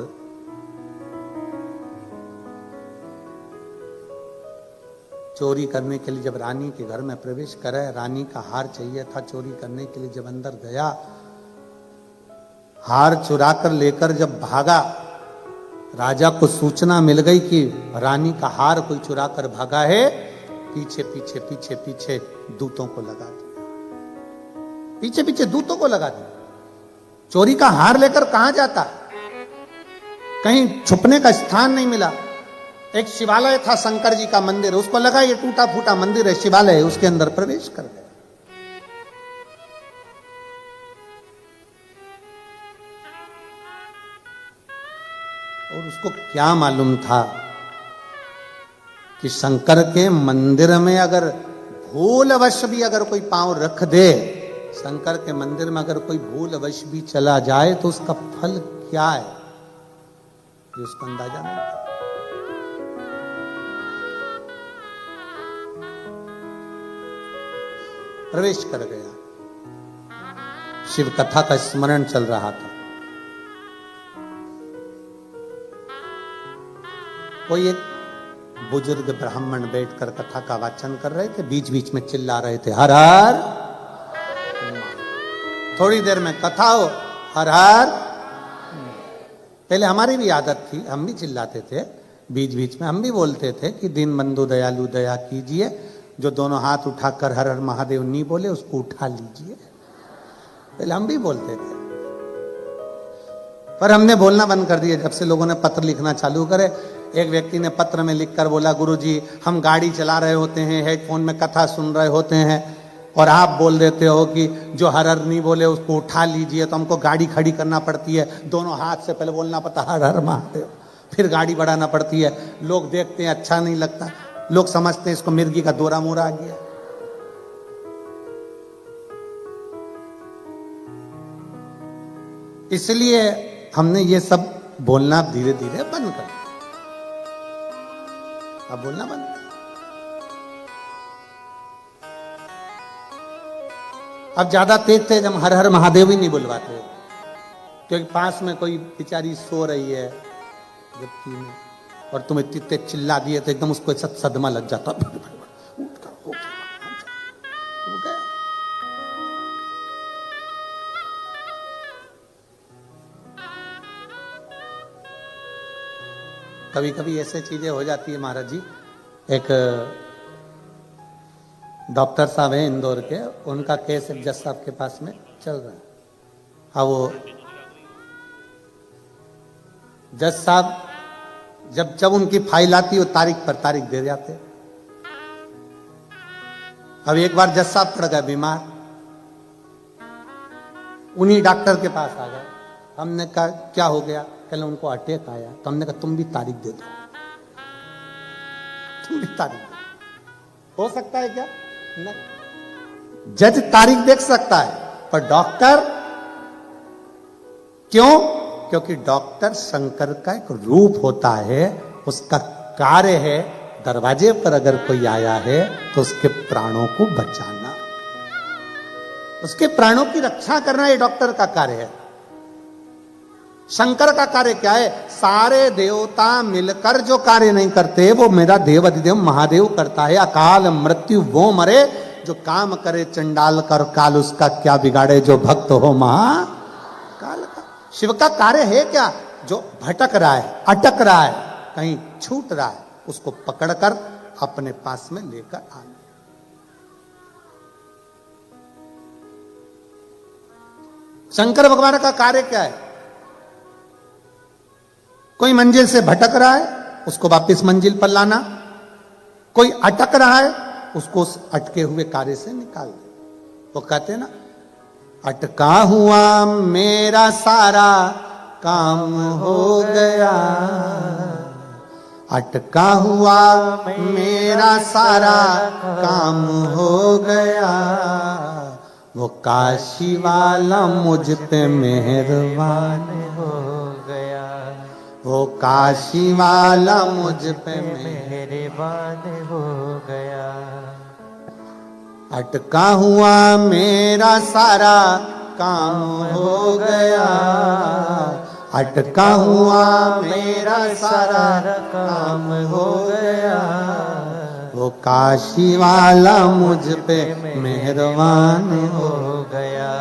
चोरी करने के लिए जब रानी के घर में प्रवेश करे, रानी का हार चाहिए था चोरी करने के लिए, जब अंदर गया, हार चुरा कर लेकर जब भागा, राजा को सूचना मिल गई कि रानी का हार कोई चुरा कर भागा है। पीछे पीछे पीछे पीछे दूतों को लगा दिया। पीछे पीछे दूतों को लगा दिया। चोरी का हार लेकर कहां जाता, कहीं छुपने का स्थान नहीं मिला। एक शिवालय था, शंकर जी का मंदिर, उसको लगा ये टूटा फूटा मंदिर है, शिवालय है, उसके अंदर प्रवेश कर गया। और उसको क्या मालूम था कि शंकर के मंदिर में अगर भूल अवश्य भी अगर कोई पांव रख दे, शंकर के मंदिर में अगर कोई भूल अवश्य भी चला जाए तो उसका फल क्या है, ये उसको अंदाजा नहीं था। प्रवेश कर गया। शिव कथा का स्मरण चल रहा था। कोई एक बुजुर्ग ब्राह्मण बैठकर कथा का वाचन कर रहे थे, बीच बीच में चिल्ला रहे थे, हर हर। थोड़ी देर में कथा हो, हर हर। पहले हमारी भी आदत थी, हम भी चिल्लाते थे, बीच बीच में हम भी बोलते थे कि दीन बंधु दयालु दया कीजिए, जो दोनों हाथ उठाकर हर हर महादेव नहीं बोले उसको उठा लीजिए। पहले हम भी बोलते थे, पर हमने बोलना बंद कर दिया जब से लोगों ने पत्र लिखना चालू करे। एक व्यक्ति ने पत्र में लिखकर बोला, गुरुजी हम गाड़ी चला रहे होते हैं, हेडफोन में कथा सुन रहे होते हैं और आप बोल देते हो कि जो हर हर नहीं बोले उसको उठा लीजिए, तो हमको गाड़ी खड़ी करना पड़ती है, दोनों हाथ से पहले बोलना पड़ता हर हर महादेव, फिर गाड़ी बढ़ाना पड़ती है। लोग देखते हैं अच्छा नहीं लगता, लोग समझते हैं इसको मिर्गी का दौरा मोरा आ गया। इसलिए हमने ये सब बोलना धीरे धीरे बंद कर, अब बोलना बंद। अब ज्यादा तेज तेज हम हर हर महादेव ही नहीं बुलवाते, क्योंकि पास में कोई बेचारी सो रही है जबकि में, और तुम इतने तेज चिल्ला दिए तो एकदम उसको ऐसा सदमा लग जाता, कभी कभी ऐसे चीजें हो जाती है महाराज जी। एक डॉक्टर साहब हैं इंदौर के, उनका केस एक जज साहब के पास में चल रहा है। हाँ, वो जज साहब जब उनकी फाइल आती है वो तारीख पर तारीख दे जाते। अब एक बार जज साहब पड़ गए बीमार, उन्हीं डॉक्टर के पास आ गए। हमने कहा क्या हो गया, कहले उनको अटैक आया। तो हमने कहा तुम भी तारीख दे दो, तुम भी तारीख दो। हो सकता है क्या? नहीं, जज तारीख देख सकता है पर डॉक्टर क्यों? क्योंकि डॉक्टर शंकर का एक रूप होता है, उसका कार्य है दरवाजे पर अगर कोई आया है तो उसके प्राणों को बचाना, उसके प्राणों की रक्षा करना, ये डॉक्टर का कार्य है। शंकर का कार्य क्या है? सारे देवता मिलकर जो कार्य नहीं करते वो मेरा देव अधिदेव महादेव करता है। अकाल मृत्यु वो मरे जो काम करे चंडाल कर, काल उसका क्या बिगाड़े जो भक्त हो महाकाल का। शिव का कार्य है क्या? जो भटक रहा है, अटक रहा है, कहीं छूट रहा है, उसको पकड़कर अपने पास में लेकर आना। शंकर भगवान का कार्य क्या है? कोई मंजिल से भटक रहा है उसको वापस मंजिल पर लाना, कोई अटक रहा है उसको उस अटके हुए कार्य से निकाल दे। वो कहते हैं ना, अटका हुआ मेरा सारा काम हो गया, अटका हुआ मेरा सारा काम हो गया, वो काशी वाला मुझ पे मेहरबान हो गया, वो काशी वाला मुझ पे मेहरबान हो गया। अटका हुआ मेरा सारा काम हो गया, अटका हुआ मेरा सारा काम हो गया, वो काशी वाला मुझ पे मेहरबान हो गया,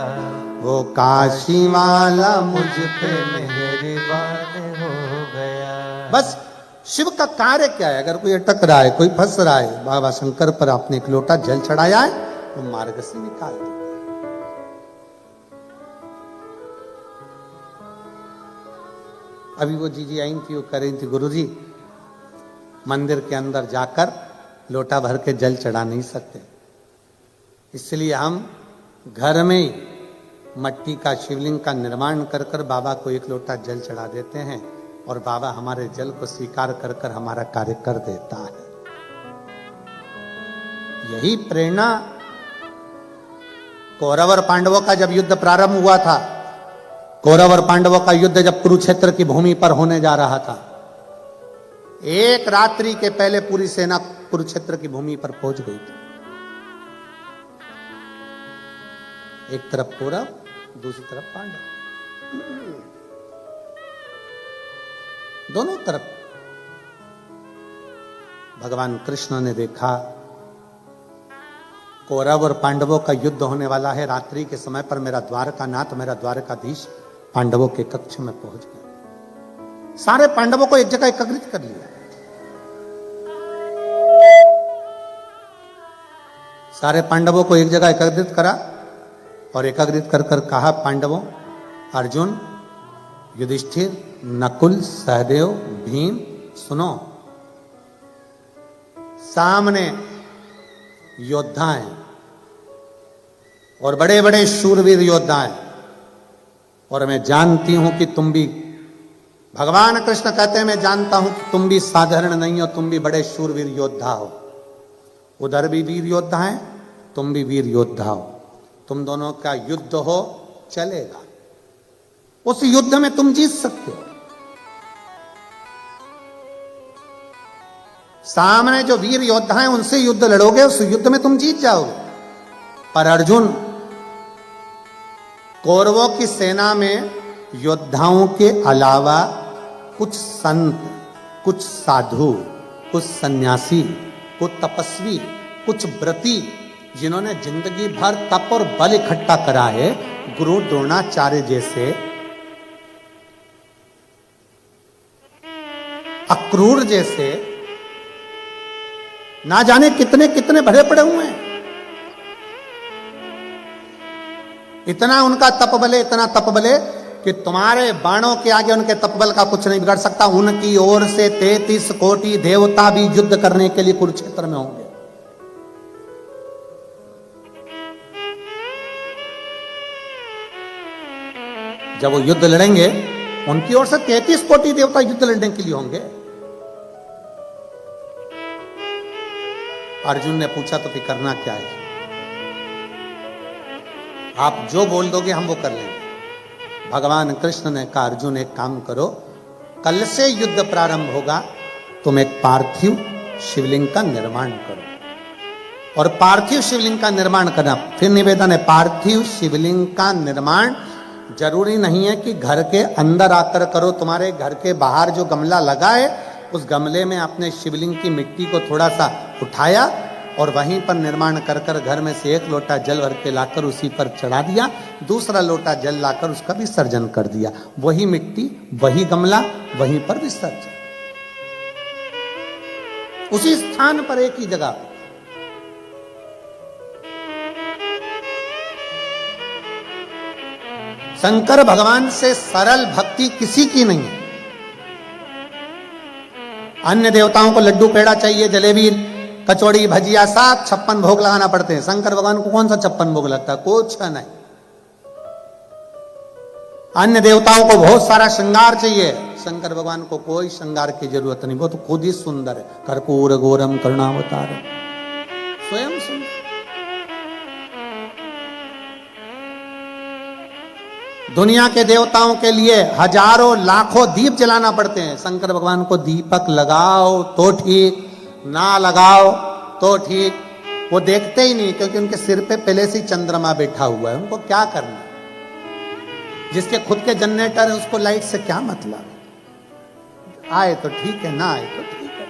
वो काशी वाला मुझ पे मेहरबान हो गया। बस शिव का कार्य क्या है? अगर कोई अटक रहा है, कोई फंस रहा है, बाबा शंकर पर आपने एक लोटा जल चढ़ाया है, वो मार्ग से निकाल दो। अभी वो जीजी आई थी, वो कह रही थी गुरुजी मंदिर के अंदर जाकर लोटा भर के जल चढ़ा नहीं सकते, इसलिए हम घर में ही मट्टी का शिवलिंग का निर्माण कर कर बाबा को एक लोटा जल चढ़ा देते हैं और बाबा हमारे जल को स्वीकार कर कर हमारा कार्य कर देता है। यही प्रेरणा कौरव और पांडवों का जब युद्ध प्रारंभ हुआ था, कौरव और पांडवों का युद्ध जब कुरुक्षेत्र की भूमि पर होने जा रहा था, एक रात्रि के पहले पूरी सेना कुरुक्षेत्र की भूमि पर पहुंच गई थी। एक तरफ कौरव, दूसरी तरफ पांडव, दोनों तरफ। भगवान कृष्ण ने देखा कौरव और पांडवों का युद्ध होने वाला है, रात्रि के समय पर मेरा द्वारकानाथ, मेरा द्वारकाधीश पांडवों के कक्ष में पहुंच गया। सारे पांडवों को एक जगह एकत्रित कर लिया, सारे पांडवों को एक जगह एकत्रित करा और एकत्रित कर कर कहा, पांडवों, अर्जुन, युधिष्ठिर, नकुल, सहदेव, भीम, सुनो, सामने योद्धा हैं और बड़े बड़े शूरवीर योद्धा हैं, और मैं जानती हूं कि तुम भी, भगवान कृष्ण कहते हैं मैं जानता हूं कि तुम भी साधारण नहीं हो, तुम भी बड़े शूरवीर योद्धा हो। उधर भी वीर योद्धा हैं, तुम भी वीर योद्धा हो, तुम दोनों का युद्ध हो चलेगा, उस युद्ध में तुम जीत सकते हो। सामने जो वीर योद्धा हैं उनसे युद्ध लड़ोगे, उस युद्ध में तुम जीत जाओगे। पर अर्जुन, कौरवों की सेना में योद्धाओं के अलावा कुछ संत, कुछ साधु, कुछ सन्यासी, कुछ तपस्वी, कुछ व्रती, जिन्होंने जिंदगी भर तप और बल इकट्ठा करा है, गुरु द्रोणाचार्य जैसे, अक्रूर जैसे, ना जाने कितने कितने भरे पड़े हुए हैं। इतना उनका तप बले, इतना तप बले कि तुम्हारे बाणों के आगे उनके तपबल का कुछ नहीं बिगड़ सकता। उनकी ओर से 33 कोटि देवता भी युद्ध करने के लिए कुरुक्षेत्र में होंगे। जब वो युद्ध लड़ेंगे, उनकी ओर से 33 कोटि देवता युद्ध लड़ने के लिए होंगे। अर्जुन ने पूछा तो फिर करना क्या है? आप जो बोल दोगे हम वो कर लेंगे। भगवान कृष्ण ने कहा, अर्जुन एक काम करो, कल से युद्ध प्रारंभ होगा, तुम एक पार्थिव शिवलिंग का निर्माण करो। और पार्थिव शिवलिंग का निर्माण करना, फिर निवेदन है, पार्थिव शिवलिंग का निर्माण जरूरी नहीं है कि घर के अंदर आकर करो। तुम्हारे घर के बाहर जो गमला लगा है, उस गमले में आपने शिवलिंग की मिट्टी को थोड़ा सा उठाया और वहीं पर निर्माण कर कर घर में से एक लोटा जल भर के लाकर उसी पर चढ़ा दिया, दूसरा लोटा जल लाकर उसका विसर्जन कर दिया। वही मिट्टी, वही गमला, वहीं पर विसर्जन, उसी स्थान पर, एक ही जगह। शंकर भगवान से सरल भक्ति किसी की नहीं है। अन्य देवताओं को लड्डू पेड़ा चाहिए, जलेबी, कचौड़ी, भजिया, 756 भोग लगाना पड़ते हैं। शंकर भगवान को कौन सा 56 भोग लगता है? कुछ नहीं। अन्य देवताओं को बहुत सारा श्रृंगार चाहिए, शंकर भगवान को कोई श्रृंगार की जरूरत नहीं, वो तो खुद ही सुंदर है। कर्पूर गौरम करुणावतारम, स्वयं सुंदर। दुनिया के देवताओं के लिए हजारों लाखों दीप जलाना पड़ते हैं, शंकर भगवान को दीपक लगाओ तो ठीक, ना लगाओ तो ठीक, वो देखते ही नहीं, क्योंकि उनके सिर पे पहले से चंद्रमा बैठा हुआ है। उनको क्या करना? जिसके खुद के जनरेटर है उसको लाइट से क्या मतलब? आए तो ठीक है, ना आए तो ठीक है।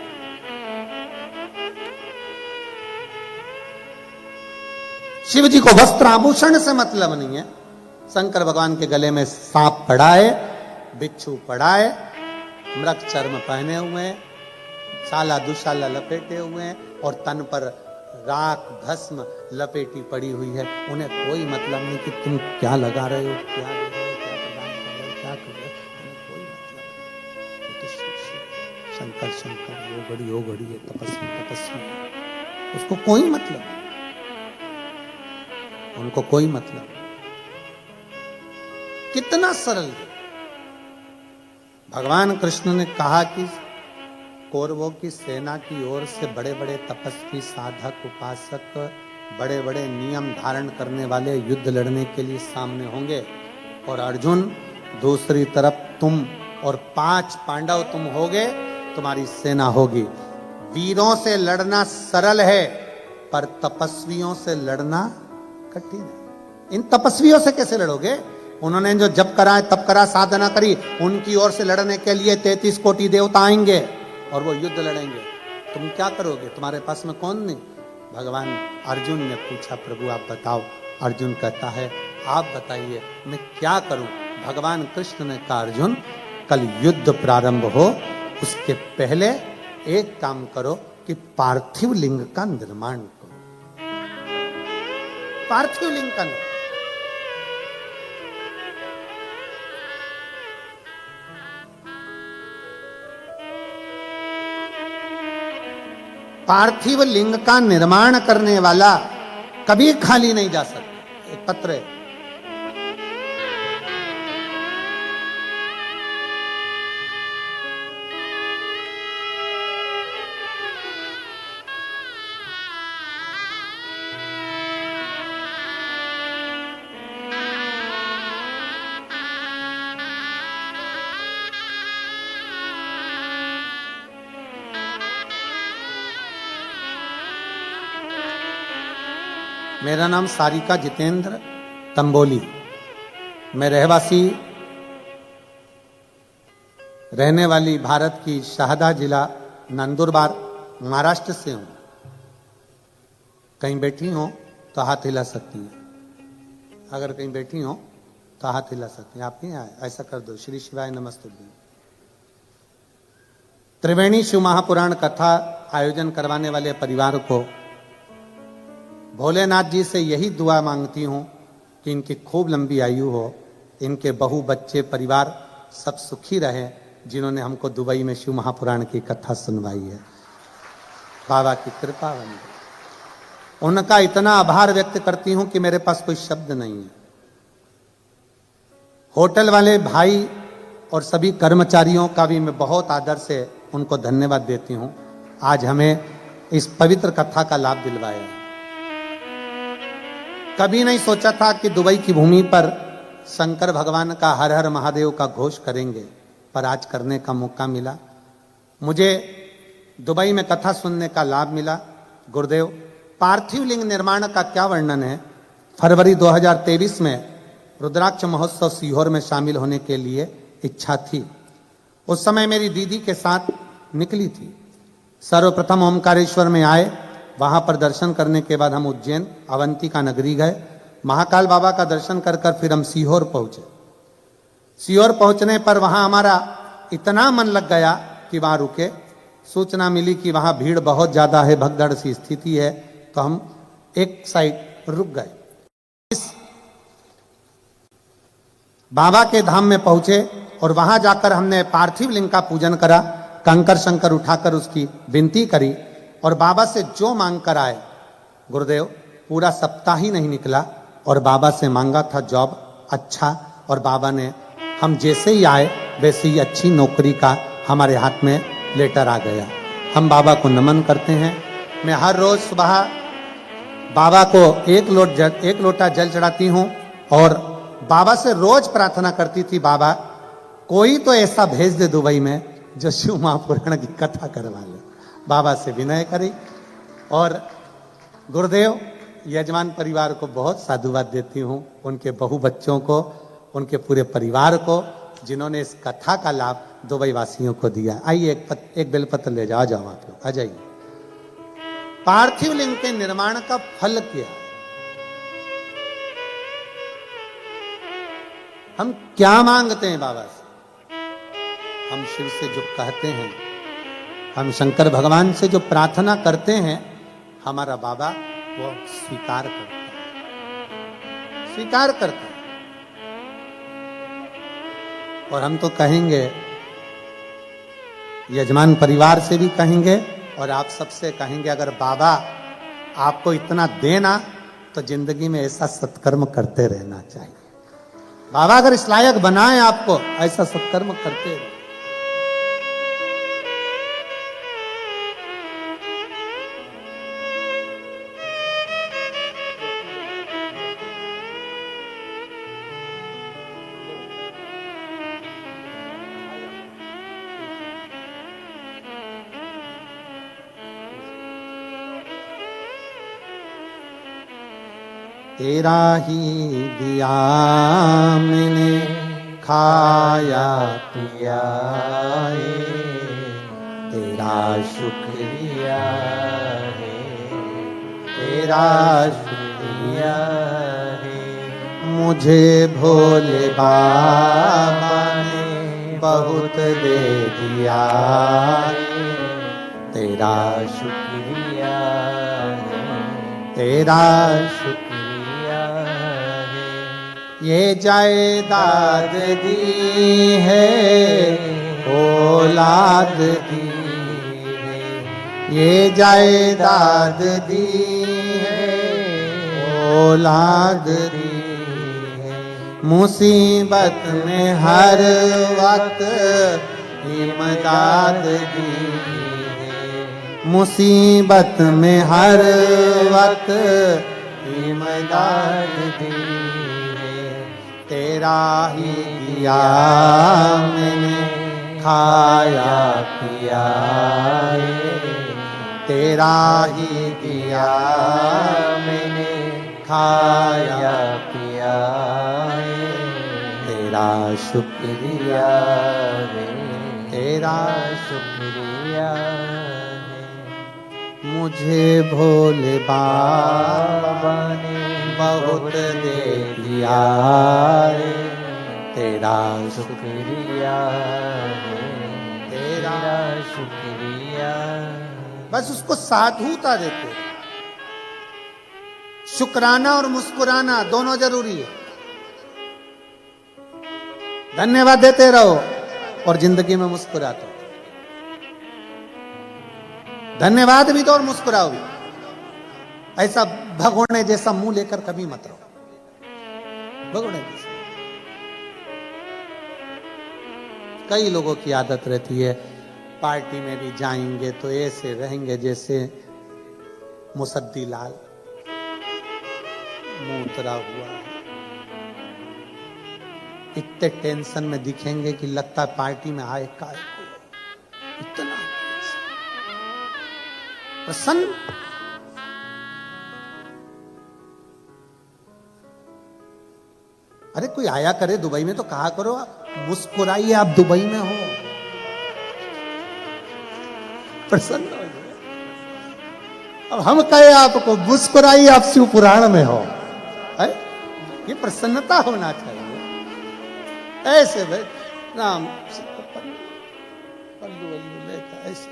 शिव जी को वस्त्र आभूषण से मतलब नहीं है। शंकर भगवान के गले में सांप पड़ा है, बिच्छू पड़ा है, मृग चर्म पहने हुए हैं, साला दुशाला लपेटे हुए हैं और तन पर राख भस्म लपेटी पड़ी हुई है। उन्हें कोई मतलब नहीं कि तुम क्या लगा रहे हो, क्या दे रहे हो, क्या प्रदान कर रहे हो, क्या कर रहे हो, कोई मतलब नहीं। शंकर शंकर, वो घड़ी है, तपस्वी तपस्वी। उसको कोई मतलब, उनको कोई मतलब। कितना सरल है। भगवान कृष्ण ने कहा कि कौरवों की सेना की ओर से बड़े बड़े तपस्वी, साधक, उपासक, बड़े बड़े नियम धारण करने वाले युद्ध लड़ने के लिए सामने होंगे, और अर्जुन दूसरी तरफ तुम और 5 पांडव तुम होगे, तुम्हारी सेना होगी। वीरों से लड़ना सरल है, पर तपस्वियों से लड़ना कठिन है। इन तपस्वियों से कैसे लड़ोगे? उन्होंने जो जप करा, तप करा, साधना करी, उनकी ओर से लड़ने के लिए 33 कोटि देवता आएंगे और वो युद्ध लड़ेंगे। तुम क्या करोगे? तुम्हारे पास में कौन नहीं? भगवान अर्जुन ने पूछा, प्रभु आप बताओ। अर्जुन कहता है, आप बताइए मैं क्या करूं? भगवान कृष्ण ने कहा, अर्जुन कल युद्ध प्रारंभ हो, उसके पहले एक काम करो कि पार्थिव लिंग का निर्माण करो। पार्थिव लिंग का पार्थिव लिंग का निर्माण करने वाला कभी खाली नहीं जा सकता। एक पत्र है, मेरा नाम सारिका जितेंद्र तंबोली। मैं रहने वाली भारत की शाहदा जिला नंदुरबार महाराष्ट्र से हूं। कहीं बैठी हो तो हाथ हिला सकती है, अगर कहीं बैठी हो तो हाथ हिला सकती है। आप ही आए, ऐसा कर दो। श्री शिवाय नमस्तुभ्यं। त्रिवेणी शिव महापुराण कथा आयोजन करवाने वाले परिवार को भोलेनाथ जी से यही दुआ मांगती हूं कि इनकी खूब लंबी आयु हो, इनके बहू बच्चे परिवार सब सुखी रहे, जिन्होंने हमको दुबई में शिव महापुराण की कथा सुनवाई है। बाबा की कृपा बनी। उनका इतना आभार व्यक्त करती हूं कि मेरे पास कोई शब्द नहीं है। होटल वाले भाई और सभी कर्मचारियों का भी मैं बहुत आदर से उनको धन्यवाद देती हूं। आज हमें इस पवित्र कथा का लाभ दिलवाया है। कभी नहीं सोचा था कि दुबई की भूमि पर शंकर भगवान का हर हर महादेव का घोष करेंगे, पर आज करने का मौका मिला। मुझे दुबई में कथा सुनने का लाभ मिला। गुरुदेव, पार्थिव लिंग निर्माण का क्या वर्णन है। फरवरी 2023 में रुद्राक्ष महोत्सव सीहोर में शामिल होने के लिए इच्छा थी। उस समय मेरी दीदी के साथ निकली थी। सर्वप्रथम ओमकारेश्वर में आए, वहां पर दर्शन करने के बाद हम उज्जैन अवंतिका नगरी गए। महाकाल बाबा का दर्शन कर फिर हम सीहोर पहुंचे। सीहोर पहुंचने पर वहां हमारा इतना मन लग गया कि वहां रुके। सूचना मिली कि वहां भीड़ बहुत ज्यादा है, भगदड़ सी स्थिति है, तो हम एक साइड रुक गए। इस बाबा के धाम में पहुंचे और वहां जाकर हमने पार्थिव लिंग का पूजन करा, कंकर शंकर उठाकर उसकी विनती करी और बाबा से जो मांग कर आए। गुरुदेव, पूरा सप्ताह ही नहीं निकला और बाबा से मांगा था जॉब अच्छा, और बाबा ने हम जैसे ही आए वैसे ही अच्छी नौकरी का हमारे हाथ में लेटर आ गया। हम बाबा को नमन करते हैं। मैं हर रोज सुबह बाबा को एक लोटा जल चढ़ाती हूँ और बाबा से रोज प्रार्थना करती थी, बाबा कोई तो ऐसा भेज दे दुबई में जो शिव महापुराण की कथा करवा ले। बाबा से विनय करी और गुरुदेव यजमान परिवार को बहुत साधुवाद देती हूँ, उनके बहु बच्चों को, उनके पूरे परिवार को, जिन्होंने इस कथा का लाभ दुबई वासियों को दिया। आइए एक बेलपत्र ले जाओ, आप लोग आ जाइए। पार्थिव लिंग के निर्माण का फल क्या है? हम क्या मांगते हैं बाबा से? हम शिव से जो कहते हैं, हम शंकर भगवान से जो प्रार्थना करते हैं, हमारा बाबा वो स्वीकार करता है, स्वीकार करता है। और हम तो कहेंगे यजमान परिवार से भी कहेंगे और आप सबसे कहेंगे, अगर बाबा आपको इतना देना तो जिंदगी में ऐसा सत्कर्म करते रहना चाहिए। बाबा अगर इस लायक बनाए आपको, ऐसा सत्कर्म करते रहे। तेरा ही दिया मैंने खाया पिया है, तेरा शुक्रिया है, तेरा शुक्रिया है। मुझे भोले बाबा ने बहुत दे दिया है, तेरा शुक्रिया है, तेरा शुक्रिया। ये जायदाद दी है, औलाद दी है, ये जायदाद दी है, औलाद दी है। मुसीबत में हर वक्त इमदाद दी है, मुसीबत में हर वक्त इमदाद दी है। तेरा ही दिया मैंने खाया पिया है, तेरा ही दिया मैंने खाया पिया है, तेरा शुक्रिया है, तेरा शुक्रिया है। मुझे भोले बाबा ने बहुत दे दिया है, तेरा शुक्रिया है, तेरा शुक्रिया। बस उसको साधुता देते। शुक्राना और मुस्कुराना दोनों जरूरी है। धन्यवाद देते रहो और जिंदगी में मुस्कुराते रहो। धन्यवाद भी दो और मुस्कुराओ भी। ऐसा भगोने जैसा मुंह लेकर कभी मत रहो। भगोने जैसा। कई लोगों की आदत रहती है, पार्टी में भी जाएंगे तो ऐसे रहेंगे जैसे मुसद्दी लाल, मुंह उतरा हुआ है। इतने टेंशन में दिखेंगे कि लगता है पार्टी में आए काय को। इतना प्रसन्न। अरे कोई आया करे दुबई में तो कहा करो, मुस्कुराइए, आप दुबई में हो, प्रसन्न हो जाए। अब हम कहे आपको मुस्कुराइए, आप शिव पुराण में हो, है? ये प्रसन्नता होना चाहिए। ऐसे भाई राम पल्लू वल्लू लेता ऐसे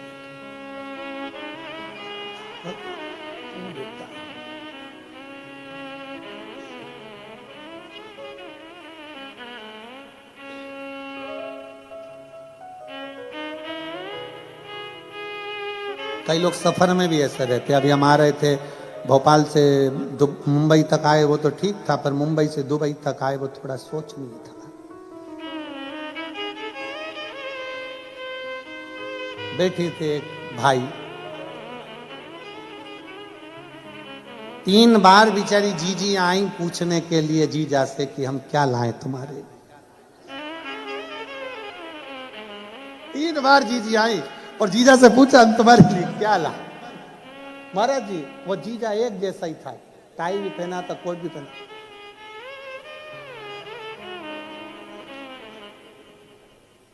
लेता। कई लोग सफर में भी ऐसे रहते। अभी हम आ रहे थे भोपाल से मुंबई तक आए, वो तो ठीक था, पर मुंबई से दुबई तक आए वो थोड़ा सोचनीय था। बैठे थे एक भाई, 3 बार बेचारी जीजी आई पूछने के लिए जीजा से कि हम क्या लाएं तुम्हारे लिए। 3 बार जीजी आई और जीजा से पूछा हम तुम्हारे लिए क्या लाएं। महाराज जी वो जीजा एक जैसा ही था, टाई भी पहना था, कोट भी पहना।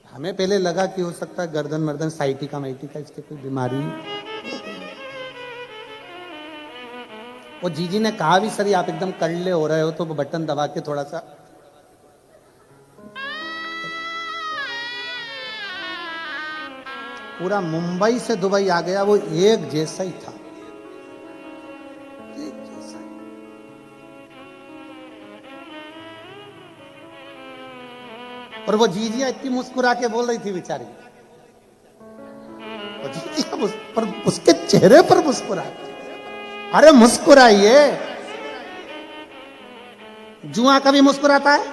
हमें पहले लगा कि हो सकता है गर्दन मर्दन साइटिका माइटिका इसकी कोई बीमारी। वो जीजी ने कहा भी सर आप एकदम कड़ले हो रहे हो, तो वो बटन दबा के थोड़ा सा। पूरा मुंबई से दुबई आ गया, वो एक जैसा ही था, एक जैसा ही। और वो जीजियां इतनी मुस्कुरा के बोल रही थी बेचारी, पर उसके चेहरे पर मुस्कुराए। अरे मुस्कुराइए। जुआ कभी मुस्कुराता है?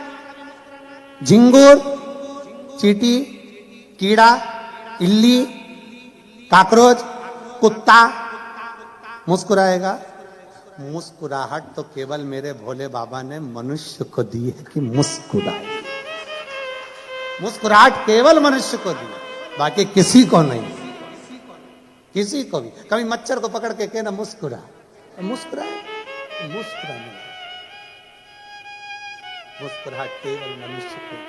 झिंगुर, चींटी, कीड़ा, इल्ली, काकरोच, कुत्ता मुस्कुराएगा? मुस्कुराहट तो केवल मेरे भोले बाबा ने मनुष्य को दी है कि मुस्कुराए। मुस्कुराहट केवल मनुष्य को दी, बाकी किसी को नहीं, किसी को भी। कभी मच्छर को पकड़ के कहना मुस्कुरा, मुस्कुराए? मुस्कुराने, मुस्कुराहट केवल मनुष्य को दी।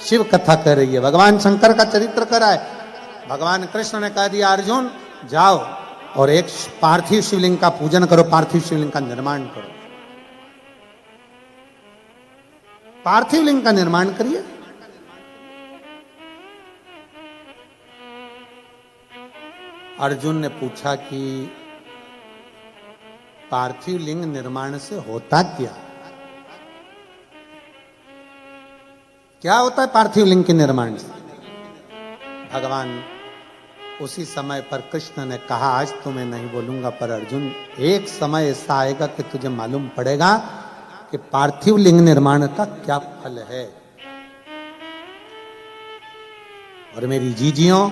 शिव कथा कर रही है, भगवान शंकर का चरित्र करा है। भगवान कृष्ण ने कह दिया अर्जुन जाओ और एक पार्थिव शिवलिंग का पूजन करो, पार्थिव शिवलिंग का निर्माण करो। पार्थिव लिंग का निर्माण करिए। अर्जुन ने पूछा कि पार्थिव लिंग निर्माण से होता क्या? क्या होता है पार्थिव लिंग के निर्माण से? भगवान उसी समय पर कृष्ण ने कहा आज तो मैं नहीं बोलूंगा, पर अर्जुन एक समय ऐसा आएगा कि तुझे मालूम पड़ेगा कि पार्थिव लिंग निर्माण का क्या फल है। और मेरी जीजियों,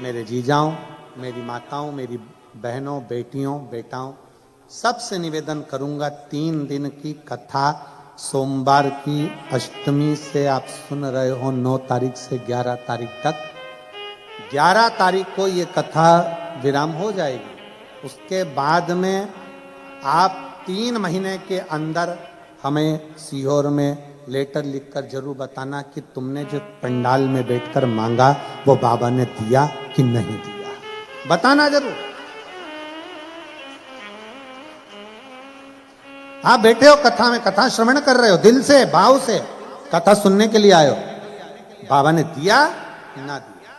मेरे जीजाओं, मेरी माताओं, मेरी बहनों, बेटियों, बेटाओं, सबसे निवेदन करूंगा 3 दिन की कथा सोमवार की अष्टमी से आप सुन रहे हो 9 तारीख से 11 तारीख तक। 11 तारीख को ये कथा विराम हो जाएगी। उसके बाद में आप 3 महीने के अंदर हमें सीहोर में लेटर लिखकर जरूर बताना कि तुमने जो पंडाल में बैठकर मांगा वो बाबा ने दिया कि नहीं दिया, बताना जरूर। आप बैठे हो कथा में, कथा श्रवण कर रहे हो, दिल से भाव से कथा सुनने के लिए आए हो, बाबा ने दिया ना दिया,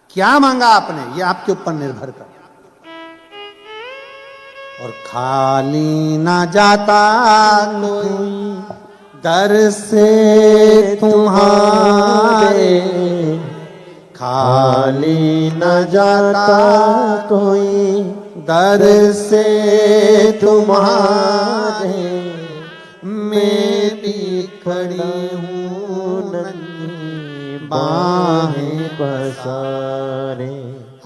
क्या मांगा आपने, ये आपके ऊपर निर्भर कर। और खाली ना जाता कोई दर से तुम्हारे, खाली न जाता कोई दर से तुम्हारे, मैं भी खड़ी हूँ नन्ही बाहें पसारे,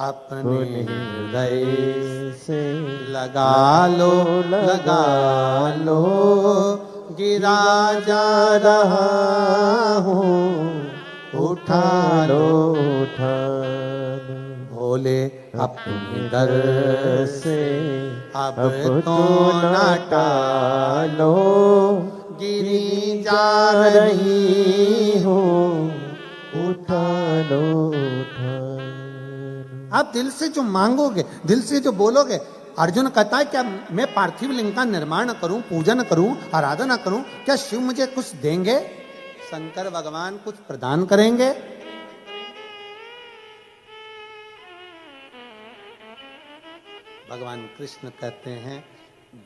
अपने हृदय से लगा लो, लगा लो, गिरा जा रहा हूँ, उठा लो, उठा लो, भोले अपने दर से अब तो न टालो, गिरी जा रही हूँ, उठा लो, उठा लो। आप दिल से जो मांगोगे, दिल से जो बोलोगे, अर्जुन कहता है क्या मैं पार्थिव लिंग का निर्माण करूं, पूजन करूं, आराधना करूं, क्या शिव मुझे कुछ देंगे? शंकर भगवान कुछ प्रदान करेंगे? भगवान कृष्ण कहते हैं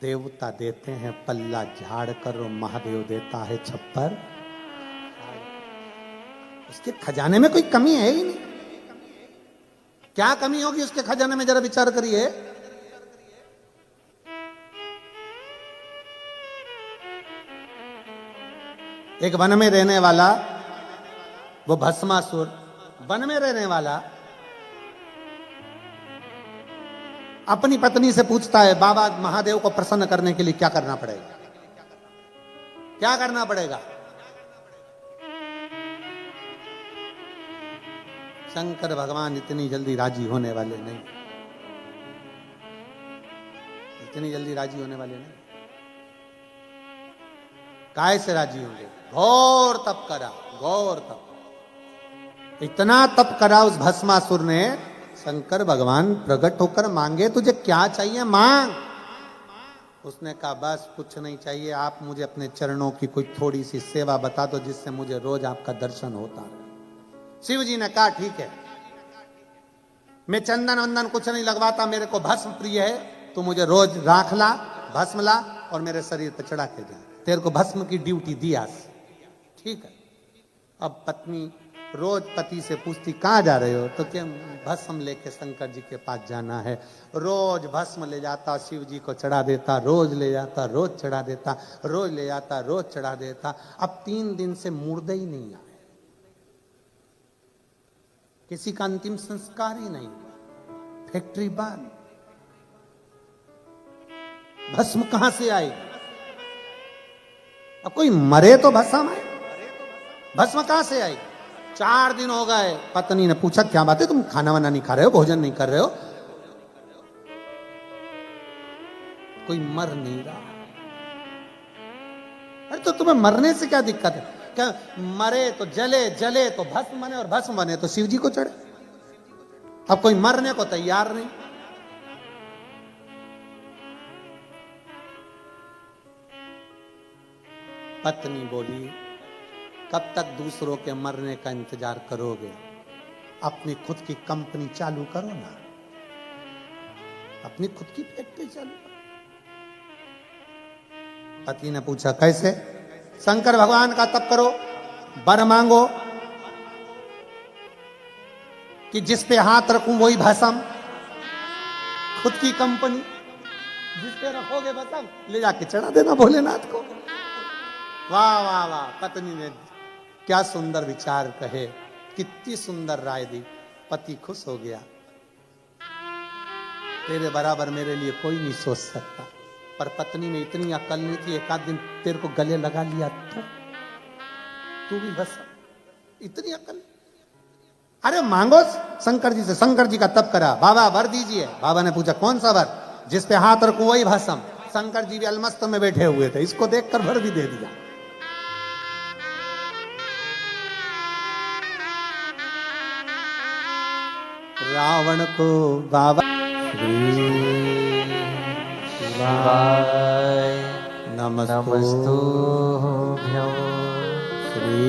देवता देते हैं पल्ला झाड़ कर, और महादेव देता है छप्पर। उसके खजाने में कोई कमी है ही नहीं। क्या कमी होगी उसके खजाने में, जरा विचार करिए। एक वन में रहने वाला, वो भस्मासुर, वन में रहने वाला अपनी पत्नी से पूछता है बाबा महादेव को प्रसन्न करने के लिए क्या करना पड़ेगा, क्या करना पड़ेगा? शंकर भगवान इतनी जल्दी राजी होने वाले नहीं, इतनी जल्दी राजी होने वाले नहीं। काय से राजी होंगे? घोर तप करा, घोर तप, इतना तप करा उस भस्मासुर ने। शंकर भगवान प्रकट होकर मांगे तुझे क्या चाहिए मांग। उसने कहा बस कुछ नहीं चाहिए, आप मुझे अपने चरणों की कोई थोड़ी सी सेवा बता दो जिससे मुझे रोज आपका दर्शन होता रहे। शिव जी ने कहा ठीक है, मैं चंदन वंदन कुछ नहीं लगवाता, मेरे को भस्म प्रिय है, तो मुझे रोज राख ला, भस्म ला और मेरे शरीर पर चढ़ा के जा, तेरे को भस्म की ड्यूटी दी आज। ठीक है। अब पत्नी रोज पति से पूछती कहाँ जा रहे हो, तो क्या भस्म लेके शंकर जी के पास जाना है। रोज भस्म ले जाता, शिव जी को चढ़ा देता, रोज ले जाता, रोज चढ़ा देता, रोज ले जाता, रोज चढ़ा देता। अब 3 दिन से मुर्दे ही नहीं आए, किसी का अंतिम संस्कार ही नहीं, फैक्ट्री बंद। भस्म कहां से आएगी? अब कोई मरे तो भस्म आए, भस्म कहां से आएगी? 4 दिन हो गए, पत्नी ने पूछा क्या बात है, तुम खाना वाना नहीं खा रहे हो, भोजन नहीं कर रहे हो? कोई मर नहीं रहा। अरे तो तुम्हें मरने से क्या दिक्कत है? क्या मरे तो जले, जले तो भस्म बने, और भस्म बने तो शिव जी को चढ़े। अब कोई मरने को तैयार नहीं। पत्नी बोली कब तक दूसरों के मरने का इंतजार करोगे? अपनी खुद की कंपनी चालू करो ना, अपनी खुद की फैक्ट्री चालू करो। पति ने पूछा कैसे? शंकर भगवान का तप करो, वर मांगो कि जिस पे हाथ रखूं वही भस्म, खुद की कंपनी, जिस पे रखोगे भस्म ले जाके चढ़ा देना भोलेनाथ को। वाह वाह वाह, पत्नी ने क्या सुंदर विचार कहे, कितनी सुंदर राय दी। पति खुश हो गया, तेरे बराबर मेरे लिए कोई नहीं सोच सकता। पर पत्नी में इतनी अकल नहीं थी, एक आध दिन तेरे को गले लगा लिया तो तू भी बस, इतनी अकल। अरे मांगो शंकर जी से, शंकर जी का तप करा, बाबा वर दीजिए। बाबा ने पूछा कौन सा वर? जिस पे हाथ रखूं वही भस्म। शंकर जी भी अलमस्त में बैठे हुए थे, इसको देखकर वर भी दे दिया। रावण को बाबा शिवाय नमस्तुभ्यं, श्री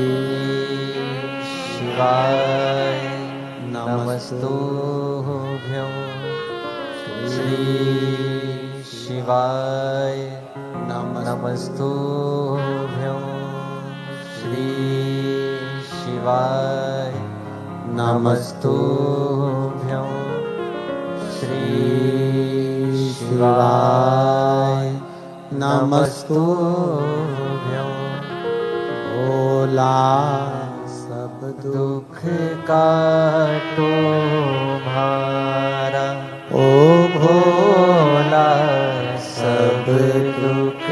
शिवाय नमस्तुभ्यं, श्री शिवाय नमस्तुभ्यं, श्री शिवाय नमस्तुभ्यं, श्री शिवाय नमस्तुभ्यं। भोला सब दुख काटो भारा, ओ भोला सब दुख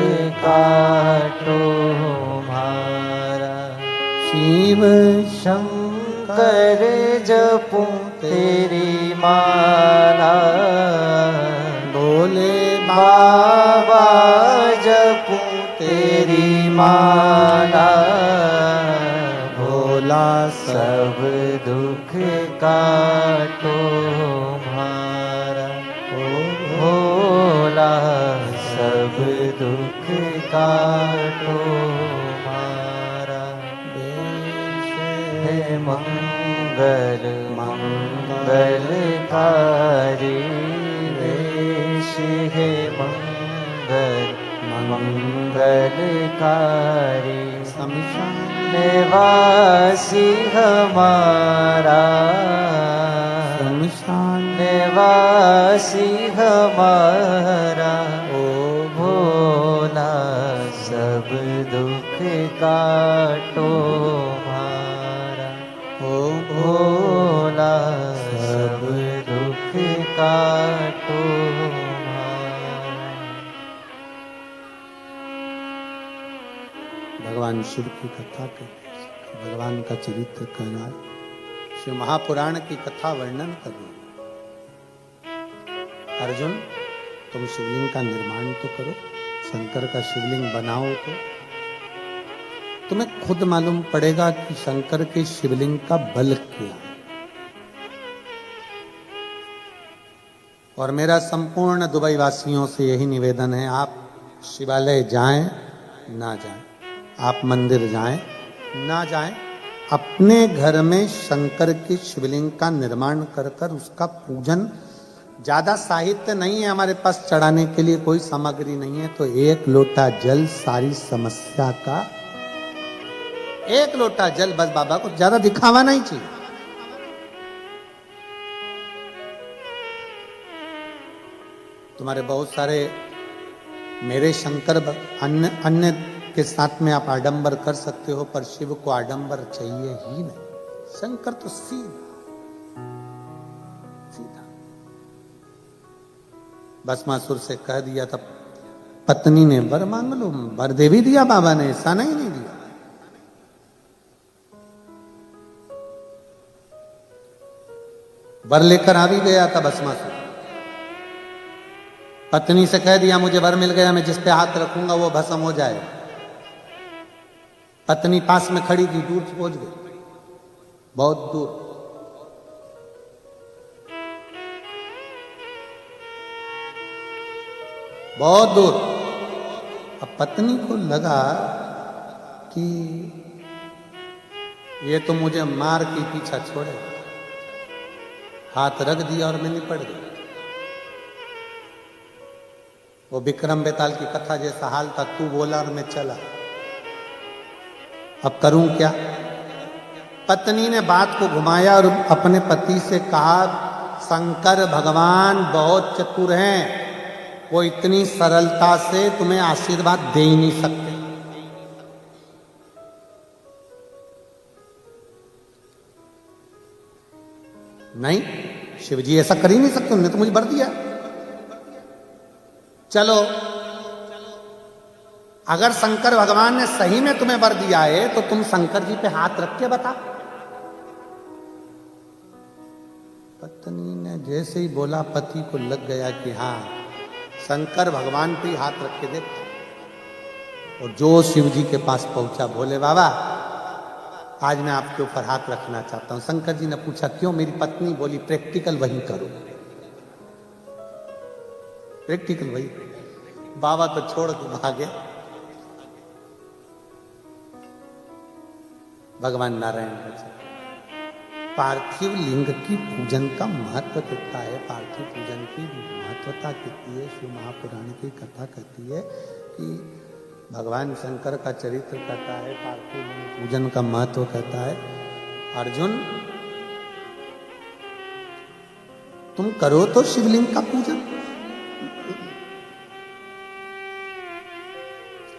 काटो भारा। शिव शंकर जपूं तेरी माला, भोले बाबा जपूं तेरी माला। भोला सब दुख काटो भारा, ओ भोला सब दुख काटो भारा। हे मंगल मंगलकारी वेश, हे मंगल मंगलकारी निवासी हमारा, निवासी हमारा। ओ भोला सब दुख काटो भारा, ओ भोला सब दुख काटो भारा। भगवान शिव की कथा के भगवान का चरित्र कहना, शिव महापुराण की कथा वर्णन करना। अर्जुन तुम शिवलिंग का निर्माण तो करो, शंकर का शिवलिंग बनाओ, तो तुम्हें खुद मालूम पड़ेगा कि शंकर के शिवलिंग का बल क्या है। और मेरा संपूर्ण दुबई वासियों से यही निवेदन है, आप शिवालय जाएं ना जाएं, आप मंदिर जाएं ना जाएं, अपने घर में शंकर के शिवलिंग का निर्माण कर कर उसका पूजन। ज्यादा साहित्य नहीं है हमारे पास, चढ़ाने के लिए कोई सामग्री नहीं है, तो 1 लोटा जल सारी समस्या का, एक लोटा जल बस बाबा को, ज्यादा दिखावा नहीं चाहिए। तुम्हारे बहुत सारे मेरे शंकर अन्य के साथ में आप आडंबर कर सकते हो, पर शिव को आडंबर चाहिए ही नहीं। शंकर तो सीधा सीधा। भस्मासुर से कह दिया था पत्नी ने वर मांग लो, वर दे भी दिया बाबा ने, ऐसा नहीं दिया। वर लेकर आ भी गया था भस्मासुर। पत्नी से कह दिया मुझे वर मिल गया, मैं जिस पे हाथ रखूंगा वो भस्म हो जाए। पत्नी पास में खड़ी थी, दूर पहुंच गई, बहुत दूर। बहुत दूर। अब पत्नी को लगा कि ये तो मुझे मार के पीछा छोड़े, हाथ रख दिया और मैं निपट गई। वो विक्रम बेताल की कथा जैसा हाल था, तू बोला और मैं चला, अब करूं क्या। पत्नी ने बात को घुमाया और अपने पति से कहा शंकर भगवान बहुत चतुर हैं, वो इतनी सरलता से तुम्हें आशीर्वाद दे ही नहीं सकते। नहीं, शिव जी ऐसा कर ही नहीं सकते, उन्होंने तो मुझे वर दिया। चलो, अगर शंकर भगवान ने सही में तुम्हें वर दिया है तो तुम शंकर जी पे हाथ रख के बता। पत्नी ने जैसे ही बोला, पति को लग गया कि हाँ शंकर भगवान पे हाथ रख के देखा। और जो शिव जी के पास पहुंचा, बोले बाबा आज मैं आपके ऊपर हाथ रखना चाहता हूं। शंकर जी ने पूछा क्यों? मेरी पत्नी बोली प्रैक्टिकल वही करो, प्रैक्टिकल वही। बाबा तो छोड़ के भागे। भगवान नारायण बचे। पार्थिव लिंग की पूजन का महत्व कितना है, पार्थिव पूजन की महत्वता कितनी है। शिव महापुराण की कथा कहती है कि भगवान शंकर का चरित्र कहता है, पार्थिव लिंग पूजन का महत्व कहता है। अर्जुन तुम करो तो शिवलिंग का पूजन।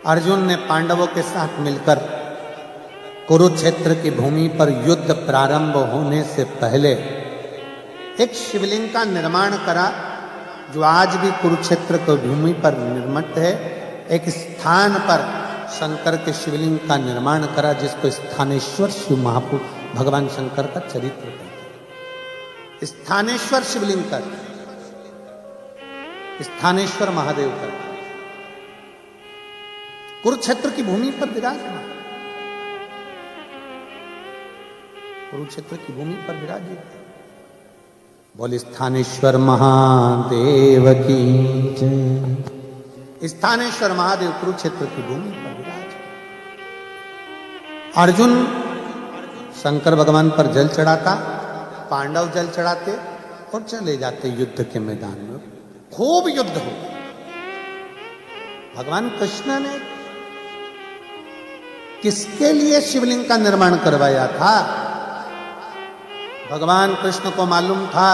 अर्जुन ने पांडवों के साथ मिलकर कुरुक्षेत्र की भूमि पर युद्ध प्रारंभ होने से पहले एक शिवलिंग का निर्माण करा, जो आज भी कुरुक्षेत्र की भूमि पर निर्मित है। एक स्थान पर शंकर के शिवलिंग का निर्माण करा, जिसको स्थानेश्वर शिव महापुरुष भगवान शंकर का चरित्र कहते हैं। स्थानेश्वर शिवलिंग का, स्थानेश्वर महादेव का कुरुक्षेत्र की भूमि पर विराजमान, कुरुक्षेत्र की भूमि पर विराजित। बोले स्थानेश्वर महादेव की जय। स्थानेश्वर महादेव कुरुक्षेत्र की भूमि पर विराज। अर्जुन शंकर भगवान पर जल चढ़ाता, पांडव जल चढ़ाते और चले जाते युद्ध के मैदान में। खूब युद्ध हो। भगवान कृष्ण ने किसके लिए शिवलिंग का निर्माण करवाया था? भगवान कृष्ण को मालूम था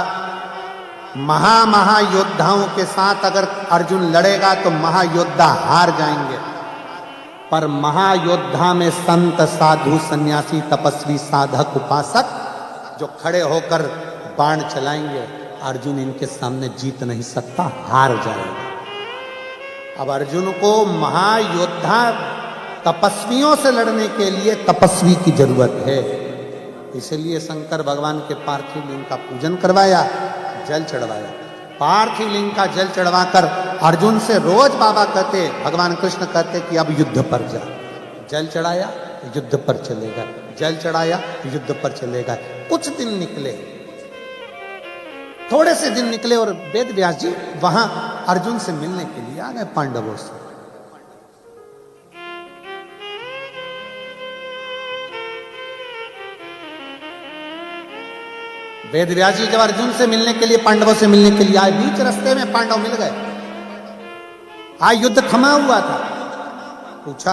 महायोद्धाओं के साथ अगर अर्जुन लड़ेगा तो महायोद्धा हार जाएंगे, पर महायोद्धा में संत साधु सन्यासी तपस्वी साधक उपासक जो खड़े होकर बाण चलाएंगे, अर्जुन इनके सामने जीत नहीं सकता, हार जाएगा। अब अर्जुन को महायोद्धा तपस्वियों से लड़ने के लिए तपस्वी की जरूरत है। इसलिए शंकर भगवान के पार्थिव लिंग का पूजन करवाया, जल चढ़वाया। पार्थिव लिंग का जल चढ़वाकर अर्जुन से रोज बाबा कहते, भगवान कृष्ण कहते कि अब युद्ध पर जा। जल चढ़ाया युद्ध पर चलेगा, जल चढ़ाया युद्ध पर चलेगा। कुछ दिन निकले, थोड़े से दिन निकले और वेद व्यास जी वहां अर्जुन से मिलने के लिए आ गए पांडवों से। वेद व्यास जी जब अर्जुन से मिलने के लिए, पांडवों से मिलने के लिए आए, बीच रास्ते में पांडव मिल गए। आज युद्ध थमा हुआ था। पूछा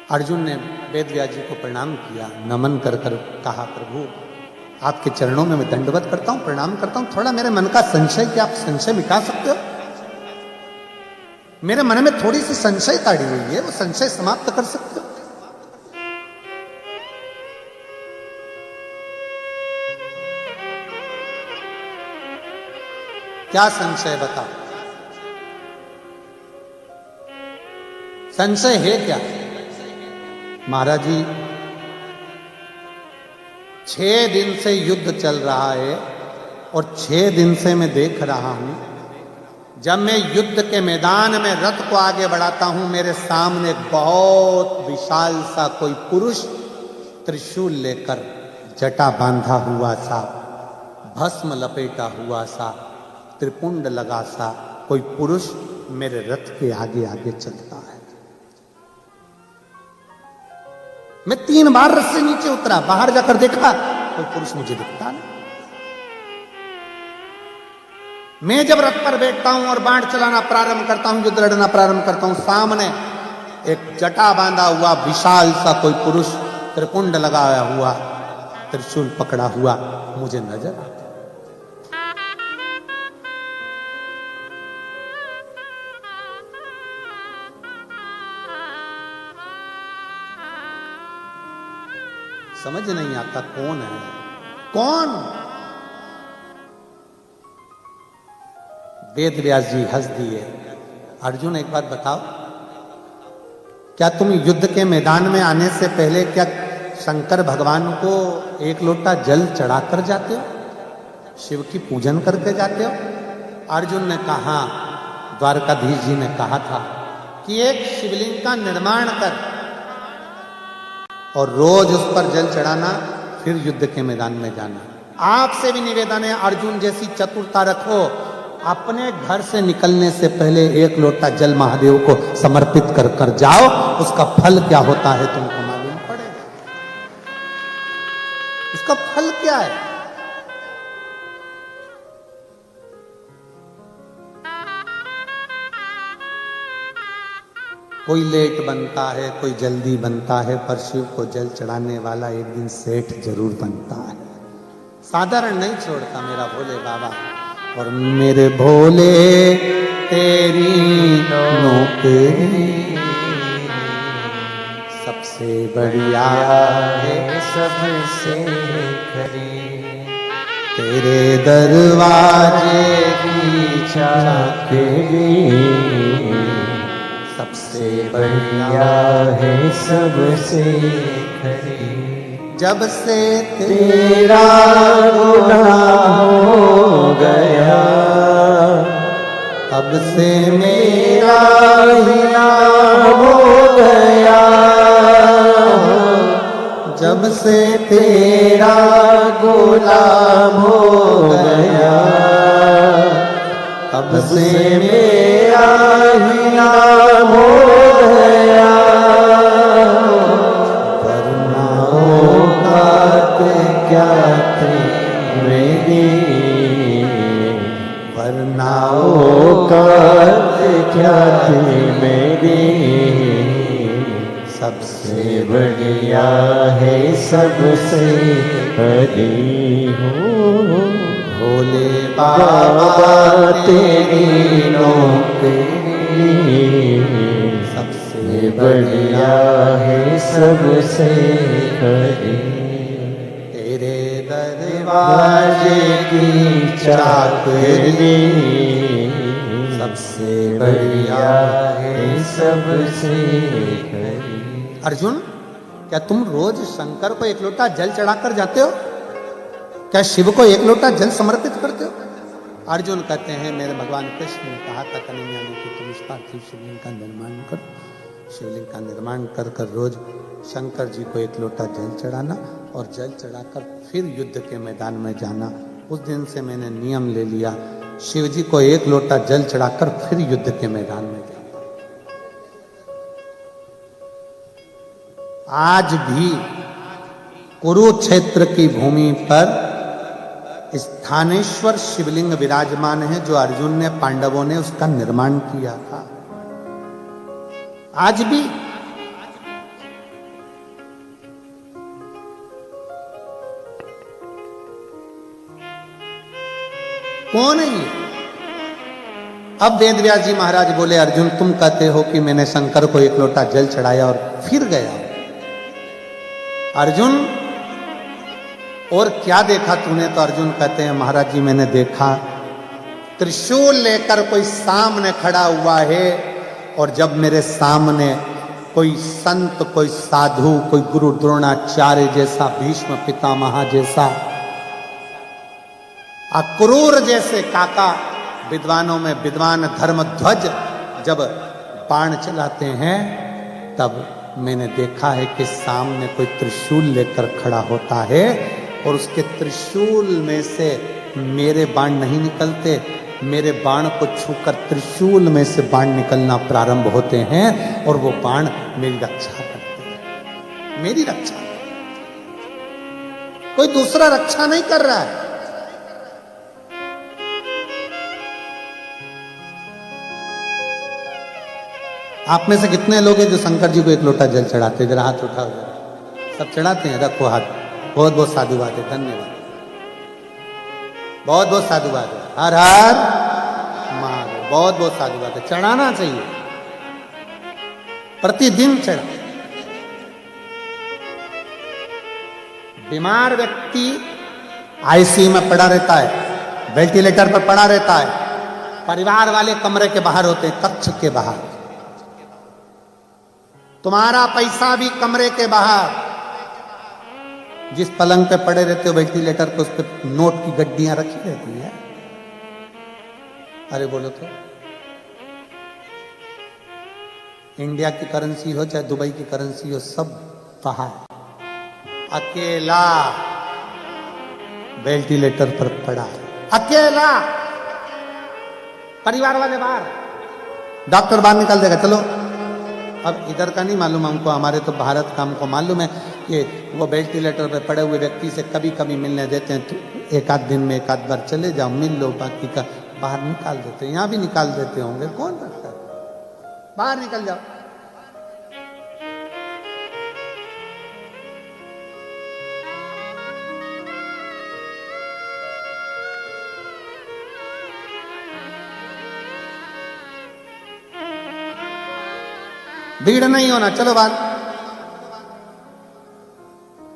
अर्जुन ने वेदव्यास जी को प्रणाम किया, नमन कर कर कहा, प्रभु आपके चरणों में मैं दंडवत करता हूं, प्रणाम करता हूं, थोड़ा मेरे मन का संशय, क्या आप संशय मिटा सकते हो? मेरे मन में थोड़ी सी संशय ताड़ी हुई है, वो संशय समाप्त कर सकते हो? क्या संशय बताओ, संशय है क्या? महाराज जी 6 दिन से युद्ध चल रहा है और 6 दिन से मैं देख रहा हूं, जब मैं युद्ध के मैदान में रथ को आगे बढ़ाता हूं, मेरे सामने एक बहुत विशाल सा कोई पुरुष त्रिशूल लेकर, जटा बांधा हुआ सा, भस्म लपेटा हुआ सा, त्रिपुंड लगा सा कोई पुरुष मेरे रथ के आगे आगे चलता है। मैं 3 बार रथ से नीचे उतरा, बाहर जाकर देखा, कोई पुरुष मुझे दिखता नहीं। मैं जब रथ पर बैठता हूं और बाण चलाना प्रारंभ करता हूं, युद्ध लड़ना प्रारंभ करता हूं, सामने एक जटा बांधा हुआ विशाल सा कोई पुरुष, त्रिपुंड लगाया हुआ, त्रिशूल पकड़ा हुआ मुझे नजर आता। समझ नहीं आता कौन है, कौन? वेद व्यास जी हंस दिए। अर्जुन एक बात बताओ, क्या तुम युद्ध के मैदान में आने से पहले क्या शंकर भगवान को 1 लोटा जल चढ़ाकर जाते हो, शिव की पूजन करके जाते हो? अर्जुन ने कहा, द्वारकाधीश जी ने कहा था कि एक शिवलिंग का निर्माण कर और रोज उस पर जल चढ़ाना, फिर युद्ध के मैदान में जाना। आपसे भी निवेदन है, अर्जुन जैसी चतुरता रखो, अपने घर से निकलने से पहले 1 लोटा जल महादेव को समर्पित कर कर जाओ, उसका फल क्या होता है तुमको मालूम पड़ेगा। उसका फल क्या है? कोई लेट बनता है, कोई जल्दी बनता है, पर शिव को जल चढ़ाने वाला एक दिन सेठ जरूर बनता है। साधारण नहीं छोड़ता मेरा भोले बाबा। और मेरे भोले तेरी नौकरी सबसे बढ़िया है, सबसे खरी, तेरे दरवाजे की चाकरी सबसे बढ़िया है, सबसे खरी। जब से तेरा गुनाह हो गया, तब से मेरा ही नाम हो गया। जब से तेरा गुलाम हो गया, तब से मेरा ही नाम हो गया। वरना औकात क्या थी मेरी, वरना औकात क्या थी मेरी, सबसे बढ़िया है, सबसे हरी हो। भोले बाबा तेरी नौकरी सबसे बढ़िया है, सबसे खरी। तेरे दरवाजे की चाकरी सबसे बढ़िया है, सबसे खरी। अर्जुन, क्या तुम रोज शंकर को 1 लोटा जल चढ़ाकर जाते हो? क्या शिव को 1 लोटा जल समर्पित करते हो? अर्जुन कहते हैं, मेरे भगवान कृष्ण ने कहा था कन्हैया ने कि तुम इस पार्थिव शिवलिंग का निर्माण करो। शिवलिंग का निर्माण कर कर रोज शंकर जी को 1 लोटा जल चढ़ाना और जल चढ़ाकर फिर युद्ध के मैदान में जाना। उस दिन से मैंने नियम ले लिया, शिव जी को 1 लोटा जल चढ़ाकर फिर युद्ध के मैदान में जाना। आज भी कुरुक्षेत्र की भूमि पर स्थानेश्वर शिवलिंग विराजमान है, जो अर्जुन ने, पांडवों ने उसका निर्माण किया था। आज भी कौन है ये? अब वेदव्यास जी महाराज बोले, अर्जुन तुम कहते हो कि मैंने शंकर को एक लोटा जल चढ़ाया और फिर गया। अर्जुन और क्या देखा तूने? तो अर्जुन कहते हैं, महाराज जी मैंने देखा त्रिशूल लेकर कोई सामने खड़ा हुआ है, और जब मेरे सामने कोई संत, कोई साधु, कोई गुरु द्रोणाचार्य जैसा, भीष्म पितामह जैसा, अक्रूर जैसे काका, विद्वानों में विद्वान धर्मध्वज जब बाण चलाते हैं, तब मैंने देखा है कि सामने कोई त्रिशूल लेकर खड़ा होता है, और उसके त्रिशूल में से मेरे बाण नहीं निकलते, मेरे बाण को छूकर त्रिशूल में से बाण निकलना प्रारंभ होते हैं, और वो बाण मेरी रक्षा करते हैं, मेरी रक्षा। कोई दूसरा रक्षा नहीं कर रहा है। आप में से कितने लोग हैं जो शंकर जी को एक लोटा जल चढ़ाते हैं? जरा हाथ उठाओ। सब चढ़ाते हैं? रखो हाथ। बहुत बहुत साधुवाद है, धन्यवाद, बहुत बहुत साधुवाद है। हर हर महादेव, बहुत बहुत साधुवाद है। चढ़ाना चाहिए, प्रतिदिन चढ़ा। बीमार व्यक्ति आईसीयू में पड़ा रहता है, वेंटिलेटर पर पड़ा रहता है, परिवार वाले कमरे के बाहर होते हैं, कक्ष के बाहर। तुम्हारा पैसा भी कमरे के बाहर। जिस पलंग पे पड़े रहते हो वेंटिलेटर पे, उस पे नोट की गड्डियां रखी रहती है। अरे बोलो तो, इंडिया की करेंसी हो चाहे दुबई की करेंसी हो, सब बाहर। अकेला वेंटिलेटर पर पड़ा है, अकेला। परिवार वाले बाहर, डॉक्टर बाहर निकाल देगा, चलो। अब इधर का नहीं मालूम हमको, हमारे तो भारत का हमको मालूम है कि वो वेंटिलेटर पे पड़े हुए व्यक्ति से कभी कभी मिलने देते हैं। तो एक आध दिन में एक आध बार चले जाओ, मिल लो, बाकी का बाहर निकाल देते हैं। यहाँ भी निकाल देते होंगे, कौन रखता है? बाहर निकल जाओ। भीड़ नहीं होना, चलो बात।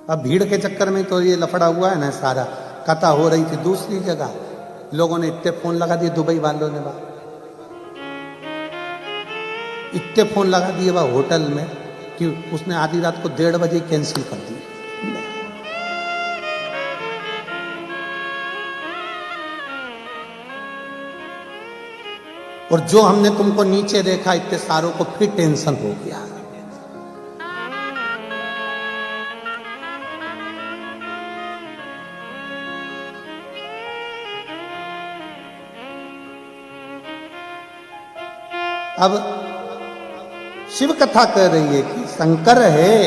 अब भीड़ के चक्कर में तो ये लफड़ा हुआ है ना सारा। कथा हो रही थी दूसरी जगह, लोगों ने इतने फोन लगा दिए, दुबई वालों ने इतने फोन लगा दिए वह होटल में कि उसने आधी रात को 1:30 बजे कैंसिल कर दी। और जो हमने तुमको नीचे देखा इतने सारों को फिर टेंशन हो गया। अब शिव कथा कह रही है कि शंकर है,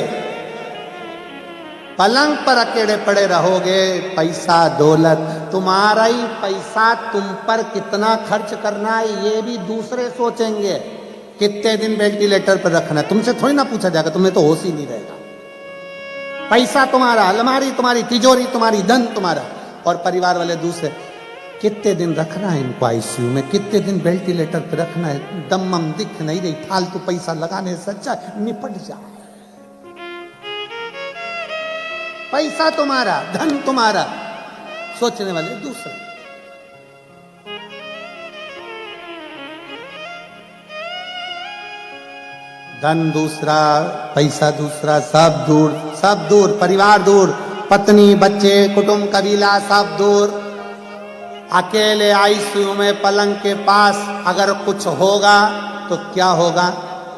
पलंग पर अकेले पड़े रहोगे, पैसा दौलत, तुम्हारा ही पैसा तुम पर कितना खर्च करना है ये भी दूसरे सोचेंगे। कितने दिन वेंटिलेटर पर रखना है तुमसे थोड़ी ना पूछा जाएगा, तुम्हें तो होश ही नहीं रहेगा। पैसा तुम्हारा, अलमारी तुम्हारी, तिजोरी तुम्हारी, धन तुम्हारा, और परिवार वाले दूसरे। कितने दिन रखना है इनको आईसीयू में, कितने दिन वेंटिलेटर पर रखना है? दम दिख नहीं रही, फालतू पैसा लगाने से अच्छा निपट जाए। पैसा तुम्हारा, धन तुम्हारा, सोचने वाले दूसरे। धन दूसरा, पैसा दूसरा, सब दूर, सब दूर, परिवार दूर, पत्नी बच्चे कुटुंब कबीला सब दूर। अकेले आईसीयू में पलंग के पास अगर कुछ होगा तो क्या होगा?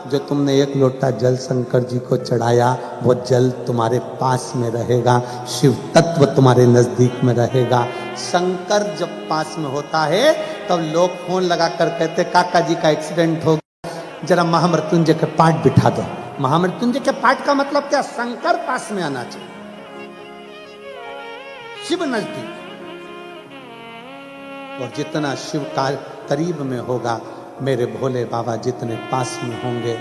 जो तुमने एक लोटा जल शंकर जी को चढ़ाया, वो जल तुम्हारे पास में रहेगा, शिव तत्व तुम्हारे नजदीक में रहेगा। शंकर जब पास में होता है तब लोग फोन लगाकर कहते काका जी का एक्सीडेंट हो गया, जरा महामृत्युंजय के पाठ बिठा दो। महामृत्युंजय के पाठ का मतलब क्या? शंकर पास में आना चाहिए, शिव नजदीक। और जितना शिव का करीब में होगा, मेरे भोले बाबा जितने पास में होंगे,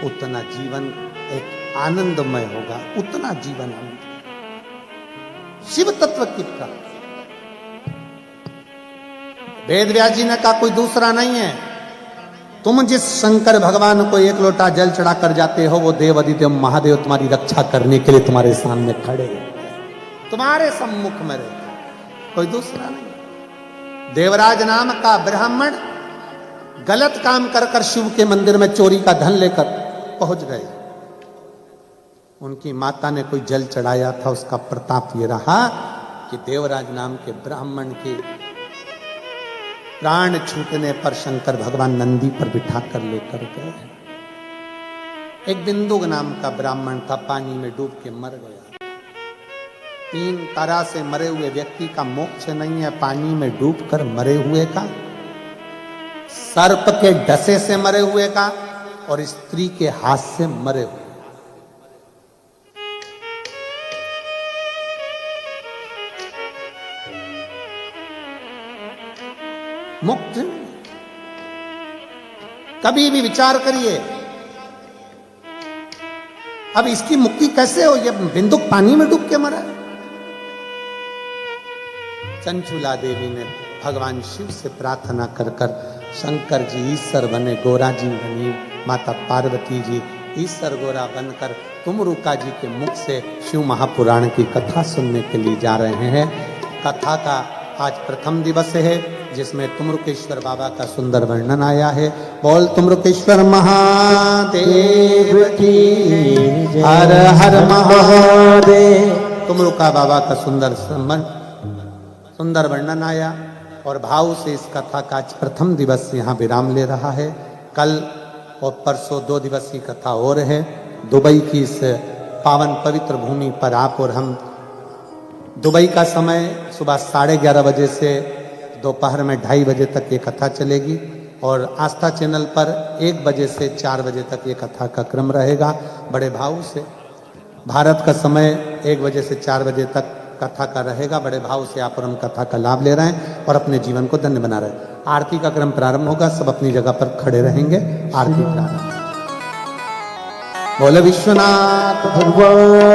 उतना जीवन एक आनंदमय होगा, उतना जीवन आनंद। शिव तत्व की प्राप्ति। वेद व्यास जी ने कहा कोई दूसरा नहीं है, तुम जिस शंकर भगवान को एक लोटा जल चढ़ा कर जाते हो वो देव अधिदेव महादेव तुम्हारी रक्षा करने के लिए तुम्हारे सामने खड़े, तुम्हारे सम्मुख में रहे, कोई दूसरा नहीं। देवराज नाम का ब्राह्मण गलत काम कर कर शिव के मंदिर में चोरी का धन लेकर पहुंच गए। उनकी माता ने कोई जल चढ़ाया था, उसका प्रताप ये रहा कि देवराज नाम के ब्राह्मण के प्राण छूटने पर शंकर भगवान नंदी पर बिठा कर लेकर गए। एक बिंदुक नाम का ब्राह्मण था, पानी में डूब के मर गया। 3 तरह से मरे हुए व्यक्ति का मोक्ष नहीं है, पानी में डूबकर मरे हुए का, सर्प के डसे से मरे हुए का, और स्त्री के हाथ से मरे हुए। मुक्त कभी भी विचार करिए, अब इसकी मुक्ति कैसे हो? ये बिंदुक पानी में डूब के मरा। चंचुला देवी ने भगवान शिव से प्रार्थना कर कर शंकर जी ईश्वर बने, गोरा जी बनी, माता पार्वती जी ईश्वर गोरा बनकर तुमरुका जी के मुख से शिव महापुराण की कथा सुनने के लिए जा रहे हैं। कथा का आज प्रथम दिवस है जिसमें तुमरुकेश्वर बाबा का सुंदर वर्णन आया है। बोल तुमरुकेश्वर महादेव की, हर हर महादेव। तुमरुका बाबा का सुंदर वर्णन आया और भाव से इस कथा का आज प्रथम दिवस यहाँ विराम ले रहा है। कल और परसों 2 दिवसीय कथा और है। दुबई की इस पावन पवित्र भूमि पर आप और हम, दुबई का समय सुबह 11:30 बजे से दोपहर में 2:30 बजे तक ये कथा चलेगी और आस्था चैनल पर 1 बजे से 4 बजे तक ये कथा का क्रम रहेगा। बड़े भाव से भारत का समय 1 बजे से 4 बजे तक कथा का रहेगा। बड़े भाव से आप और हम कथा का लाभ ले रहे हैं और अपने जीवन को धन्य बना रहे हैं। आरती का क्रम प्रारंभ होगा, सब अपनी जगह पर खड़े रहेंगे। आरती प्रारंभ। बोले विश्वनाथ भगवान।